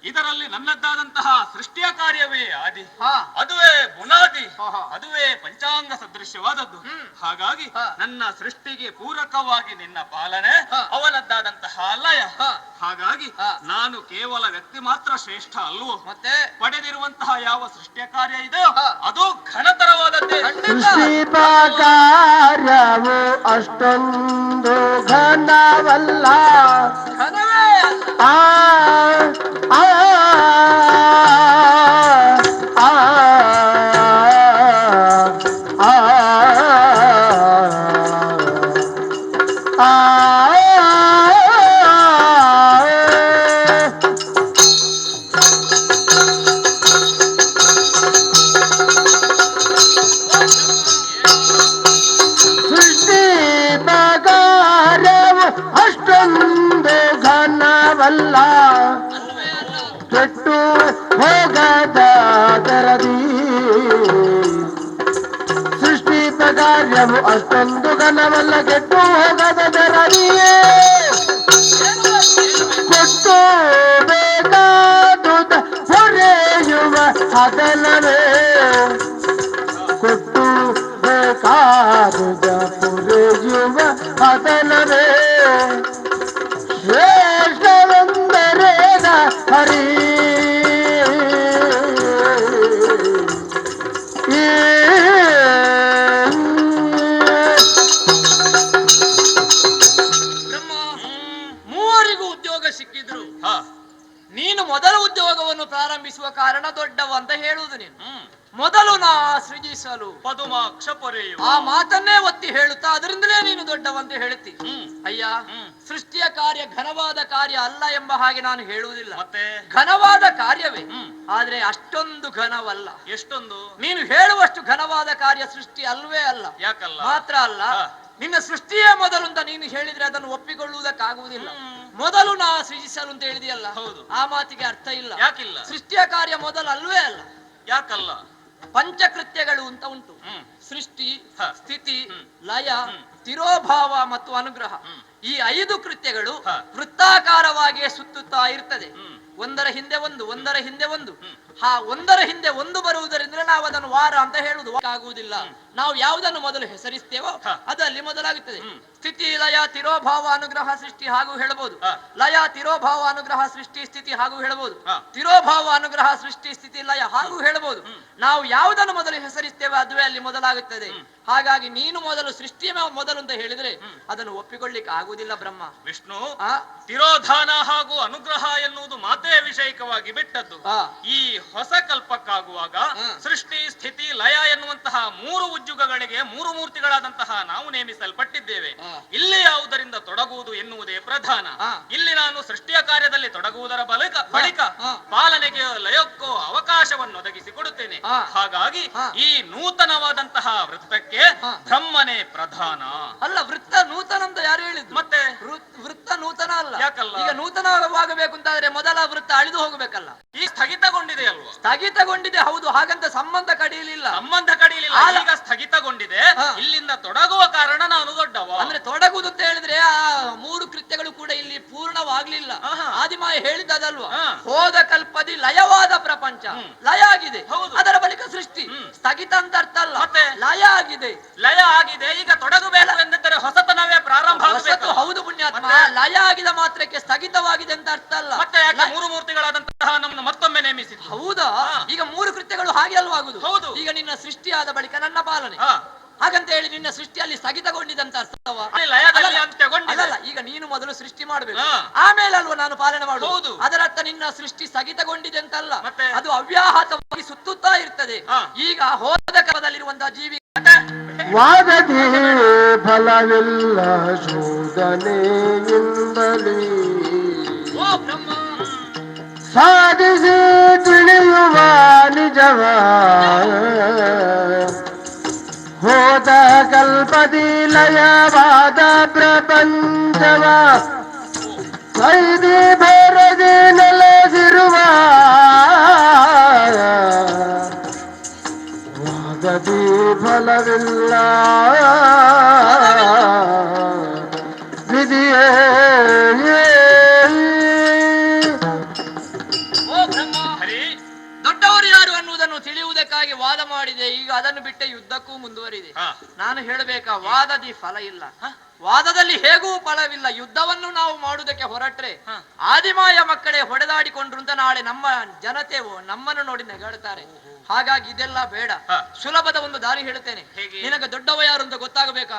ಇದರಲ್ಲಿ ನನ್ನದ್ದಾದಂತಹ ಸೃಷ್ಟಿಯ ಕಾರ್ಯವೇ ಆದಿ, ಹಾ. ಅದುವೇ ಬುನಾದಿ, ಆಹಾ. ಅದುವೇ ಪಂಚಾಂಗ ಸದೃಶ್ಯವಾದದ್ದು. ಹಾಗಾಗಿ ಹಾ. ನನ್ನ ಸೃಷ್ಟಿಗೆ ಪೂರಕವಾಗಿ ನಿನ್ನ ಪಾಲನೆ, ಹಾ. ಅವನದ್ದಾದಂತಹ ಲಯ. ಹಾ. ಹಾಗಾಗಿ ಹಾ. ನಾನು ಕೇವಲ ವ್ಯಕ್ತಿ ಮಾತ್ರ ಶ್ರೇಷ್ಠ ಅಲ್ವೋ, ಮತ್ತೆ ಪಡೆದಿರುವಂತಹ ಯಾವ ಸೃಷ್ಟಿಯ ಕಾರ್ಯ ಇದೆಯೋ ಹಾ. ಅದು ಘನತರವಾದದ್ದೇ. ಸೃಷ್ಟಿಪ ಕಾರ್ಯವು ಅಷ್ಟೊಂದು ಘನವಲ್ಲ. ಘನವೇ ಅಲ್ಲ. ಆ ಆ ಆ ಆ ಸೃಷ್ಟಿ ಬಗಾರವು ಅಷ್ಟೊಂದು ಘನವಲ್ಲ. ಕೆಟ್ಟು ಹೋಗದ ದರದಿ ಸೃಷ್ಟಿ ಕಾರ್ಯವು ಅಷ್ಟೊಂದು ಘನವಲ್ಲ. ಕೆಟ್ಟು ಹೋಗದ ದರದಿಯೇ ಕೊಟ್ಟು ಬೇಕಾದುದ ಹೊರೆಯುವ ಹಗಲವೇ. ಕೊಟ್ಟು ಬೇಕಾದುದ ಪುರೆಯುವ ಹಗಲವೇ. ಶ್ರೇಷ್ಠವೆಂದರೇನ ಹರಿ ಬ್ರಹ್ಮ, ಮೂವರಿಗೂ ಉದ್ಯೋಗ ಸಿಕ್ಕಿದ್ರು ಹಾ. ನೀನು ಮೊದಲ ಉದ್ಯೋಗವನ್ನು ಪ್ರಾರಂಭಿಸುವ ಕಾರಣ ದೊಡ್ಡವ ಅಂತ ಹೇಳುವುದು ನೀನು. ಮೊದಲು ನಾ ಸೃಜಿಸಲು ಪದುಮಾಕ್ಷ ಪೊರೆಯು ಆ ಮಾತನ್ನೇ ಒತ್ತಿ ಹೇಳುತ್ತಾ ಅದರಿಂದಲೇ ನೀನು ದೊಡ್ಡವಂತ ಹೇಳುತ್ತಿ. ಅಯ್ಯ, ಸೃಷ್ಟಿಯ ಕಾರ್ಯ ಘನವಾದ ಕಾರ್ಯ ಅಲ್ಲ ಎಂಬ ಹಾಗೆ ನಾನು ಹೇಳುವುದಿಲ್ಲ. ಮತ್ತೆ ಘನವಾದ ಕಾರ್ಯವೇ, ಆದ್ರೆ ಅಷ್ಟೊಂದು ಘನವಲ್ಲ. ಎಷ್ಟೊಂದು ನೀನು ಹೇಳುವಷ್ಟು ಘನವಾದ ಕಾರ್ಯ ಸೃಷ್ಟಿ ಅಲ್ವೇ ಅಲ್ಲ. ಯಾಕಲ್ಲ? ಮಾತ್ರ ಅಲ್ಲ, ನಿನ್ನ ಸೃಷ್ಟಿಯೇ ಮೊದಲು ಅಂತ ನೀನು ಹೇಳಿದ್ರೆ ಅದನ್ನು ಒಪ್ಪಿಕೊಳ್ಳುವುದಕ್ಕಾಗುವುದಿಲ್ಲ. ಮೊದಲು ನಾ ಸೃಜಿಸಲು ಅಂತ ಹೇಳಿದೆಯಲ್ಲ, ಹೌದು. ಆ ಮಾತಿಗೆ ಅರ್ಥ ಇಲ್ಲ. ಯಾಕಿಲ್ಲ? ಸೃಷ್ಟಿಯ ಕಾರ್ಯ ಮೊದಲು ಅಲ್ವೇ ಅಲ್ಲ. ಯಾಕಲ್ಲ? ಪಂಚಕೃತ್ಯಗಳು ಅಂತ ಉಂಟು. ಸೃಷ್ಟಿ, ಸ್ಥಿತಿ, ಲಯ, ತಿರೋಭಾವ ಮತ್ತು ಅನುಗ್ರಹ. ಈ 5 ಕೃತ್ಯಗಳು ವೃತ್ತಾಕಾರವಾಗಿಯೇ ಸುತ್ತುತ್ತಾ ಇರ್ತದೆ. ಒಂದರ ಹಿಂದೆ ಒಂದು, ಒಂದರ ಹಿಂದೆ ಒಂದು. ಒಂದರ ಹಿಂದೆ ಒಂದು ಬರುವುದರಿಂದ ನಾವು ಅದನ್ನು ವಾರ ಅಂತ ಹೇಳುವುದು ಆಗುವುದಿಲ್ಲ. ನಾವು ಯಾವುದನ್ನು ಮೊದಲು ಹೆಸರಿಸ್ತೇವೋ ಅದಲ್ಲಿ ಮೊದಲಾಗುತ್ತದೆ. ಸ್ಥಿತಿ, ಲಯ, ತಿರೋಭಾವ, ಅನುಗ್ರಹ, ಸೃಷ್ಟಿ ಹಾಗೂ ಹೇಳಬಹುದು. ಲಯ, ತಿರೋಭಾವ, ಅನುಗ್ರಹ, ಸೃಷ್ಟಿ, ಸ್ಥಿತಿ ಹಾಗೂ ಹೇಳಬಹುದು. ತಿರೋಭಾವ, ಅನುಗ್ರಹ, ಸೃಷ್ಟಿ, ಸ್ಥಿತಿ, ಲಯ ಹಾಗೂ ಹೇಳಬಹುದು. ನಾವು ಯಾವುದನ್ನು ಮೊದಲು ಹೆಸರಿಸ್ತೇವೆ ಅದುವೇ ಅಲ್ಲಿ ಮೊದಲಾಗುತ್ತದೆ. ಹಾಗಾಗಿ ನೀನು ಮೊದಲು ಸೃಷ್ಟಿಯ ಮೊದಲು ಅಂತ ಹೇಳಿದ್ರೆ ಅದನ್ನು ಒಪ್ಪಿಕೊಳ್ಳಿಕ್ಕೆ ಆಗುವುದಿಲ್ಲ ಬ್ರಹ್ಮ. ವಿಷ್ಣು, ತಿರೋಧಾನ ಹಾಗೂ ಅನುಗ್ರಹ ಎನ್ನುವುದು ಮಾತೇ ವಿಷಯಿಕವಾಗಿ ಬಿಟ್ಟದ್ದು. ಈ ಹೊಸ ಕಲ್ಪಕ್ಕಾಗುವಾಗ ಸೃಷ್ಟಿ, ಸ್ಥಿತಿ, ಲಯ ಎನ್ನುವಂತಹ 3 ಉಜ್ಜುಗಗಳಿಗೆ 3 ಮೂರ್ತಿಗಳಾದಂತಹ ನಾವು ನೇಮಿಸಲ್ಪಟ್ಟಿದ್ದೇವೆ. ಇಲ್ಲಿ ಯಾವುದರಿಂದ ತೊಡಗುವುದು ಎನ್ನುವುದೇ ಪ್ರಧಾನ. ಇಲ್ಲಿ ನಾನು ಸೃಷ್ಟಿಯ ಕಾರ್ಯದಲ್ಲಿ ತೊಡಗುವುದರ ಬಳಿಕ ಪಾಲನೆಗೆ ಲಯಕ್ಕೋ ಅವಕಾಶವನ್ನು ಒದಗಿಸಿಕೊಡುತ್ತೇನೆ. ಹಾಗಾಗಿ ಈ ನೂತನವಾದಂತಹ ವೃತ್ತಕ್ಕೆ ಬ್ರಹ್ಮನೇ ಪ್ರಧಾನ. ಅಲ್ಲ, ವೃತ್ತ ನೂತನ ಅಂತ ಯಾರು ಹೇಳಿದ್ರು? ಮತ್ತೆ ವೃತ್ತ ನೂತನ ಅಲ್ಲ. ಯಾಕಲ್ಲ? ಈಗ ನೂತನವಾಗಬೇಕು ಅಂತಾದ್ರೆ ಮೊದಲ ವೃತ್ತ ಅಳಿದು ಹೋಗಬೇಕಲ್ಲ. ಈ ಸ್ಥಗಿತಗೊಂಡಿದೆ ಅಲ್ವಾ? ಸ್ಥಗಿತಗೊಂಡಿದೆ, ಹೌದು. ಹಾಗಂತ ಸಂಬಂಧ ಕಡಿಯಲಿಲ್ಲ. ಸಂಬಂಧ ಕಡಿಯಲಿಲ್ಲ, ಈಗ ಸ್ಥಗಿತಗೊಂಡಿದೆ. ಇಲ್ಲಿಂದ ತೊಡಗುವ ಕಾರಣ ನಾನು ದೊಡ್ಡವ. ಅಂದ್ರೆ ತೊಡಗುವುದು ಅಂತ ಹೇಳಿದ್ರೆ ಆ 3 ಕೃತ್ಯಗಳು ಕೂಡ ಇಲ್ಲಿ ಪೂರ್ಣವಾಗ್ಲಿಲ್ಲ. ಆದಿಮಾಯ ಹೇಳಿದ್ದಲ್ವಾ, ಹೋದ ಕಲ್ಪದಿ ಲಯವಾದ ಪ್ರಪಂಚ ಲಯ ಆಗಿದೆ. ಅದರ ಬಳಿಕ ಸೃಷ್ಟಿ ಸ್ಥಗಿತ ಅಂತ ಅರ್ಥ ಅಲ್ಲ, ಮತ್ತೆ ಲಯ ಆಗಿದೆ. ಲಯ ಆಗಿದೆ, ಈಗ ತೊಡಗಬೇಕು ಎಂದಿದ್ದರೆ ಹೊಸತನವೇ ಪ್ರಾರಂಭ ಆಗಬೇಕು. ಹೌದು ಪುಣ್ಯಾತ್ಮ, ಲಯ ಆಗಿದ ಮಾತ್ರಕ್ಕೆ ಸ್ಥಗಿತವಾಗಿದೆ ಅಂತ ಅರ್ಥ ಅಲ್ಲ. ಮತ್ತೆ ಯಾಕೆ 3 ಮೂರ್ತಿಗಳಾದಂತಹ ನಮ್ಮನ್ನು ಮತ್ತೊಮ್ಮೆ ನೇಮಿಸಿದ್ರು? ಹೌದಾ? ಈಗ 3 ಕೃತ್ಯಗಳು ಹಾಗೆ ಅಲ್ವಾಗುದು. ಹೌದು. ಈಗ ನಿನ್ನ ಸೃಷ್ಟಿಯಾದ ಬಳಿಕ ನನ್ನ ಪಾಲನೆ, ಹಾಗಂತ ಹೇಳಿ ನಿನ್ನ ಸೃಷ್ಟಿಯಲ್ಲಿ ಸ್ಥಗಿತಗೊಂಡಿದೆ ಅಂತ ಅರ್ಥವಾ? ಅಲ್ಲ, ಈಗ ನೀನು ಮೊದಲು ಸೃಷ್ಟಿ ಮಾಡಬೇಕು, ಆಮೇಲೆ ಅಲ್ವಾ ನಾನು ಪಾಲನೆ ಮಾಡುವುದು. ಅದರ ಅರ್ಥ ನಿನ್ನ ಸೃಷ್ಟಿ ಸ್ಥಗಿತಗೊಂಡಿದೆ ಅಂತಲ್ಲ, ಅದು ಅವ್ಯಾಹತವಾಗಿ ಸುತ್ತುತ್ತಾ ಇರ್ತದೆ. ಈಗ ಹೋದ ಕಾಲದಲ್ಲಿರುವಂತಹ ಜೀವಿ ವಾದದಿ ಫಲವಿಲ್ಲ ಶೋಧನೆಯಿಂದಲೇ ಓ ಬ್ರಹ್ಮ, ಸಾಧಿಸಿ ತಿಳಿಯುವ ನಿಜವ ಹೋದ ಕಲ್ಪದಿ ಲಯವಾದ ಪ್ರಪಂಚವ ಕೈದಿ ಬೇರದೆ ನೆಲೆಸಿರುವ ವಾದದಿ ಫಲವಿಲ್ಲ ವಿಧಿಯೇ ಓ ಬ್ರಹ್ಮ, ಹರಿ ದೊಡ್ಡವರು ಯಾರು ಅನ್ನುವುದನ್ನು ತಿಳಿಯುವುದಕ್ಕಾಗಿ ವಾದ ಮಾಡಿದೆ. ಈಗ ಅದನ್ನು ಬಿಟ್ಟೆ ಯುದ್ಧಕ್ಕೂ ಮುಂದುವರಿದೆ. ಹಾ. ನಾನು ಹೇಳಬೇಕಾ, ವಾದದಿ ಫಲ ಇಲ್ಲ. ವಾದದಲ್ಲಿ ಹೇಗೂ ಫಲವಿಲ್ಲ. ಯುದ್ಧವನ್ನು ನಾವು ಮಾಡುವುದಕ್ಕೆ ಹೊರಟ್ರೆ ಆದಿಮಾಯ ಮಕ್ಕಳೇ ಹೊಡೆದಾಡಿಕೊಂಡ್ರು ಅಂತ ನಾಳೆ ನಮ್ಮ ಜನತೆ ನಮ್ಮನ್ನು ನೋಡಿ ನೆಗಾಡ್ತಾರೆ. ಹಾಗಾಗಿ ಇದೆಲ್ಲ ಬೇಡ. ಸುಲಭದ ಒಂದು ದಾರಿ ಹೇಳುತ್ತೇನೆ. ನಿನಗೆ ದೊಡ್ಡವ ಯಾರು ಅಂತ ಗೊತ್ತಾಗಬೇಕಾ?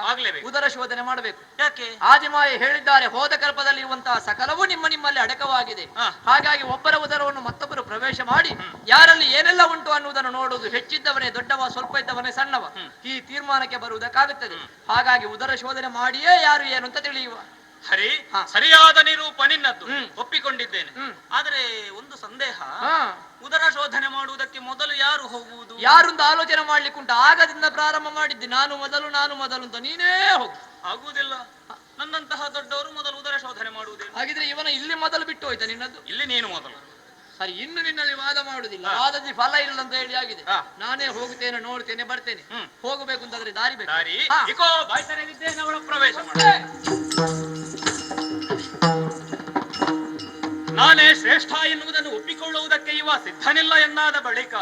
ಉದರ ಶೋಧನೆ ಮಾಡಬೇಕು. ಯಾಕೆ? ಆದಿಮಾಯ ಹೇಳಿದ್ದಾರೆ, ಹೋದ ಕಲ್ಪದಲ್ಲಿ ಇರುವಂತಹ ಸಕಲವೂ ನಿಮ್ಮಲ್ಲಿ ಅಡಕವಾಗಿದೆ. ಹಾಗಾಗಿ ಒಬ್ಬರ ಉದರವನ್ನು ಮತ್ತೊಬ್ಬರು ಪ್ರವೇಶ ಮಾಡಿ ಯಾರಲ್ಲಿ ಏನೆಲ್ಲ ಉಂಟು ಅನ್ನುವುದನ್ನು ನೋಡುವುದು. ಹೆಚ್ಚಿದ್ದವನೇ ದೊಡ್ಡವ, ಸ್ವಲ್ಪ ಇದ್ದವನೇ ಸಣ್ಣವ, ಈ ತೀರ್ಮಾನಕ್ಕೆ ಬರುವುದಕ್ಕಾಗುತ್ತದೆ. ಹಾಗಾಗಿ ಉದರ ಶೋಧನೆ ಮಾಡಿಯೇ ಯಾರು ಏನು ಅಂತ ತಿಳಿಯುವ. ಹರಿ, ಸರಿಯಾದ ನಿರೂಪ ನಿನ್ನದ್ದು, ಒಪ್ಪಿಕೊಂಡಿದ್ದೇನೆ. ಆದರೆ ಒಂದು ಸಂದೇಹ, ಉದರ ಶೋಧನೆ ಮಾಡುವುದಕ್ಕೆ ಮೊದಲು ಯಾರು ಹೋಗುವುದು? ಯಾರುಂತ ಆಲೋಚನೆ ಮಾಡ್ಲಿಕ್ಕುಂಟು. ಆಗದಿಂದ ಪ್ರಾರಂಭ ಮಾಡಿದ್ದೆ, ನಾನು ಮೊದಲು ಅಂತ. ನೀನೇ ಹೋಗು. ಆಗುವುದಿಲ್ಲ. ನನ್ನಂತಹ ದೊಡ್ಡವರು ಮೊದಲು ಉದರ ಶೋಧನೆ ಮಾಡುವುದಿಲ್ಲ. ಹಾಗಿದ್ರೆ ಇವನ ಇಲ್ಲಿ ಮೊದಲು ಬಿಟ್ಟು ಹೋಯ್ತಾ ನಿನ್ನದ್ದು? ಇಲ್ಲಿ ನೀನು ಮೊದಲು. ಸರಿ, ಇನ್ನು ನಿನ್ನಲ್ಲಿ ವಾದ ಮಾಡುವುದಿಲ್ಲ. ವಾದದಿ ಫಲ ಇಲ್ಲ ಅಂತ ಹೇಳಿ ಆಗಿದೆ. ನಾನೇ ಹೋಗುತ್ತೇನೆ, ನೋಡ್ತೇನೆ, ಬರ್ತೇನೆ. ಹೋಗಬೇಕು ಅಂತಾದ್ರೆ ದಾರಿ ಬೇಕು. ದಾರಿ ಇಕೋ ಬಾಯ್ಸರಿದ್ದೇನೆ, ಅವಳ ಪ್ರವೇಶ ಮಾಡ. ನಾನೇ ಶ್ರೇಷ್ಠ ಎನ್ನುವುದನ್ನು ಒಪ್ಪಿಕೊಳ್ಳುವುದಕ್ಕೆ ಇವ ಸಿದ್ಧನಿಲ್ಲ ಎನ್ನಾದ ಬಳಿಕ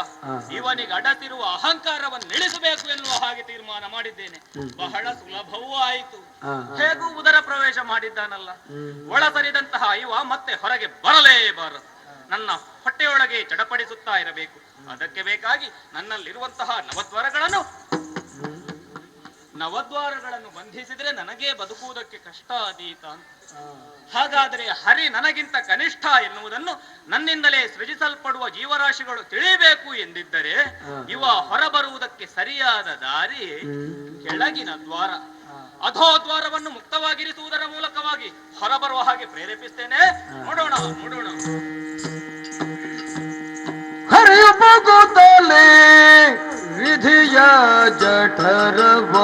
ಇವನಿಗೆ ಅಡತಿರುವ ಅಹಂಕಾರವನ್ನು ಇಳಿಸಬೇಕು ಎನ್ನುವ ಹಾಗೆ ತೀರ್ಮಾನ ಮಾಡಿದ್ದೇನೆ. ಬಹಳ ಸುಲಭವೂ ಆಯಿತು. ಹೇಗೂ ಉದರ ಪ್ರವೇಶ ಮಾಡಿದ್ದಾನಲ್ಲ, ಒಳಸರಿದಂತಹ ಇವ ಮತ್ತೆ ಹೊರಗೆ ಬರಲೇಬಾರದು. ನನ್ನ ಹೊಟ್ಟೆಯೊಳಗೆ ಚಡಪಡಿಸುತ್ತಾ ಇರಬೇಕು. ಅದಕ್ಕೆ ಬೇಕಾಗಿ ನನ್ನಲ್ಲಿರುವಂತಹ ನವದ್ವಾರಗಳನ್ನು ಬಂಧಿಸಿದ್ರೆ ನನಗೇ ಬದುಕುವುದಕ್ಕೆ ಕಷ್ಟ ಆದೀತ ಅಂತ. ಹಾಗಾದರೆ ಹರಿ ನನಗಿಂತ ಕನಿಷ್ಠ ಎನ್ನುವುದನ್ನು ನನ್ನಿಂದಲೇ ಸೃಜಿಸಲ್ಪಡುವ ಜೀವರಾಶಿಗಳು ತಿಳಿಯಬೇಕು ಎಂದಿದ್ದರೆ ಇವ ಹೊರಬರುವುದಕ್ಕೆ ಸರಿಯಾದ ದಾರಿ ಕೆಳಗಿನ ದ್ವಾರ. ಅಧೋದ್ವಾರವನ್ನು ಮುಕ್ತವಾಗಿರಿಸುವುದರ ಮೂಲಕವಾಗಿ ಹೊರಬರುವ ಹಾಗೆ ಪ್ರೇರೇಪಿಸ್ತೇನೆ. ನೋಡೋಣ. ಹರಿಯ ಮಗುತ್ತಲೇ ವಿಧಿಯ ಜಠರವ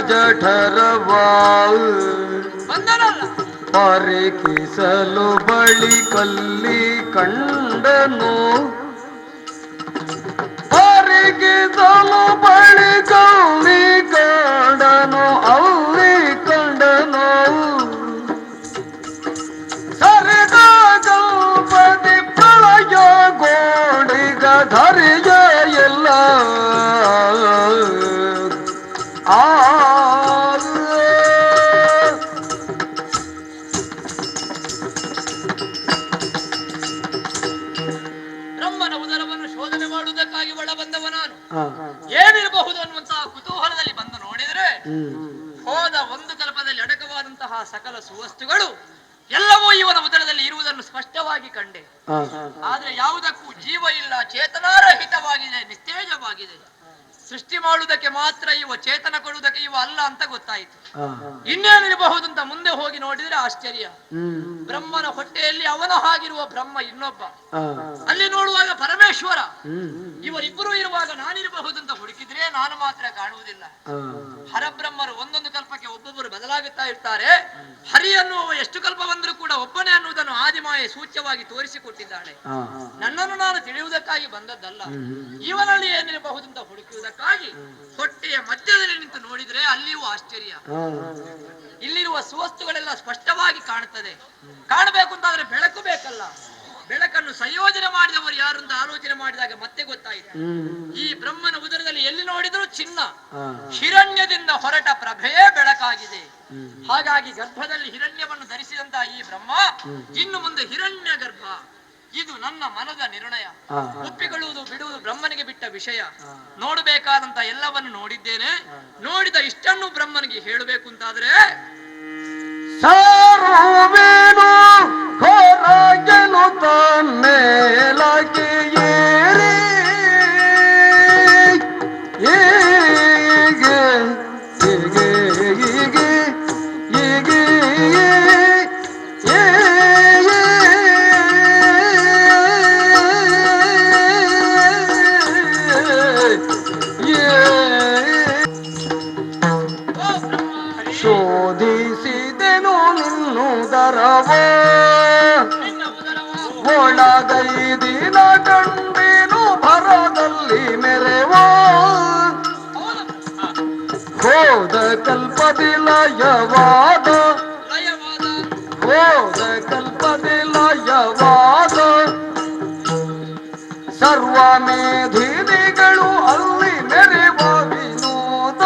ಜಠರವ ಪರಿಕಿಸಲು ಬಳಿ ಕಲ್ಲಿ ಕಂಡನು. ಪರಿಕಿಸಲು ಬಳಿ ಕಲ್ಲಿ ಕಂಡನು. ಅಲ್ಲಿ ಕಂಡನು ಸರಿದ ಕಲ್ಪದಿ ಪ್ರಳಯ ಗೋಡಿಗ ಧರಿಯ ಎಲ್ಲ ಬ್ರಹ್ಮನ ಉದರವನ್ನು ಶೋಧನೆ ಮಾಡುವುದಕ್ಕಾಗಿ ಒಳ ಬಂದವ ನಾನು. ಏನಿರಬಹುದು ಅನ್ನುವಂತಹ ಕುತೂಹಲದಲ್ಲಿ ಬಂದು ನೋಡಿದರೆ ಹೋದ ಒಂದು ಕಲ್ಪದಲ್ಲಿ ಅಡಕವಾದಂತಹ ಸಕಲ ಸುವಸ್ತುಗಳು ಎಲ್ಲವೂ ಇವನ ಉದರದಲ್ಲಿ ಇರುವುದನ್ನು ಸ್ಪಷ್ಟವಾಗಿ ಕಂಡೆ. ಆದ್ರೆ ಯಾವುದಕ್ಕೂ ಜೀವ ಇಲ್ಲ, ಚೇತನಾರಹಿತವಾಗಿದೆ, ನಿಸ್ತೇಜವಾಗಿದೆ. ಸೃಷ್ಟಿ ಮಾಡುವುದಕ್ಕೆ ಮಾತ್ರ ಇವ, ಚೇತನ ಕೊಡುವುದಕ್ಕೆ ಇವ ಅಲ್ಲ ಅಂತ ಗೊತ್ತಾಯಿತು. ಇನ್ನೇನಿರಬಹುದು ಅಂತ ಮುಂದೆ ಹೋಗಿ ನೋಡಿದ್ರೆ ಆಶ್ಚರ್ಯ. ಬ್ರಹ್ಮನ ಹೊಟ್ಟೆಯಲ್ಲಿ ಅವನ ಹಾಗಿರುವ ಬ್ರಹ್ಮ ಇನ್ನೊಬ್ಬ, ಅಲ್ಲಿ ನೋಡುವಾಗ ಪರಮೇಶ್ವರ. ಇವರಿಬ್ಬರು ಇರುವಾಗ ನಾನಿರಬಹುದು ಅಂತ ಹುಡುಕಿದ್ರೆ ನಾನು ಮಾತ್ರ ಕಾಣುವುದಿಲ್ಲ. ಹರಬ್ರಹ್ಮರು ಒಂದೊಂದು ಕಲ್ಪಕ್ಕೆ ಒಬ್ಬೊಬ್ಬರು ಬದಲಾಗುತ್ತಾ ಇರ್ತಾರೆ. ಹರಿ ಅನ್ನುವ ಎಷ್ಟು ಕಲ್ಪ ಬಂದರೂ ಕೂಡ ಒಬ್ಬನೇ ಅನ್ನುವುದನ್ನು ಆದಿಮಾಯೆ ಸೂಚ್ಯವಾಗಿ ತೋರಿಸಿಕೊಟ್ಟಿದ್ದಾಳೆ. ನನ್ನನ್ನು ನಾನು ತಿಳಿಯುವುದಕ್ಕಾಗಿ ಬಂದದ್ದಲ್ಲ, ಇವನಲ್ಲಿ ಏನಿರಬಹುದು ಅಂತ ಹುಡುಕುವುದಕ್ಕಾಗಿ ಹೊಟ್ಟೆಯ ಮಧ್ಯದಲ್ಲಿ ನಿಂತು ನೋಡಿದ್ರೆ ಅಲ್ಲಿಯೂ ಆಶ್ಚರ್ಯ. ಇಲ್ಲಿರುವ ಸುವಸ್ತುಗಳೆಲ್ಲ ಸ್ಪಷ್ಟವಾಗಿ ಕಾಣುತ್ತದೆ. ಕಾಣಬೇಕು ಅಂತಾದ್ರೆ ಬೆಳಕು ಬೇಕಲ್ಲ. ಬೆಳಕನ್ನು ಸಂಯೋಜನೆ ಮಾಡಿದವರು ಯಾರು ಅಂತ ಆಲೋಚನೆ ಮಾಡಿದಾಗ ಮತ್ತೆ ಗೊತ್ತಾಯಿತು. ಈ ಬ್ರಹ್ಮನ ಉದರದಲ್ಲಿ ಎಲ್ಲಿ ನೋಡಿದರೂ ಚಿನ್ನ, ಹಿರಣ್ಯದಿಂದ ಹೊರಟ ಪ್ರಭೆಯೇ ಬೆಳಕ ಬೇಕಾಗಿದೆ. ಹಾಗಾಗಿ ಗರ್ಭದಲ್ಲಿ ಹಿರಣ್ಯವನ್ನು ಧರಿಸಿದಂತಹ ಈ ಬ್ರಹ್ಮ ಇನ್ನು ಮುಂದೆ ಹಿರಣ್ಯ ಗರ್ಭ. ಇದು ನನ್ನ ಮನದ ನಿರ್ಣಯ. ಒಪ್ಪಿಕೊಳ್ಳುವುದು ಬಿಡುವುದು ಬ್ರಹ್ಮನಿಗೆ ಬಿಟ್ಟ ವಿಷಯ. ನೋಡಬೇಕಾದಂತ ಎಲ್ಲವನ್ನು ನೋಡಿದ್ದೇನೆ. ನೋಡಿದ ಇಷ್ಟನ್ನು ಬ್ರಹ್ಮನಿಗೆ ಹೇಳಬೇಕು ಅಂತಾದ್ರೆ ಸಾರುವೇನು ಹೊರಗೆನು ತನ್ನೇಲಕ್ಕೆ ಏರಿ ಹೀಗೆ ಹೀಗೆ ಹೀಗೆ ಹೀಗೆ ಶೋಧಿಸಿದೆನು ನಿನ್ನುದರವ ಒಳಗೈದಿನ ಕಂಡೇನು ಭರದಲ್ಲಿ ಮೆರೆವ ಹೋದ ಕಲ್ಪದಿ ಲಯವಾದ ಹೋದ ಕಲ್ಪದಿ ಲಯವಾದ ಸರ್ವ ಮೇಧಿನಿಗಳು ಅಲ್ಲಿ ಮೆರೆವ ವಿನೋದ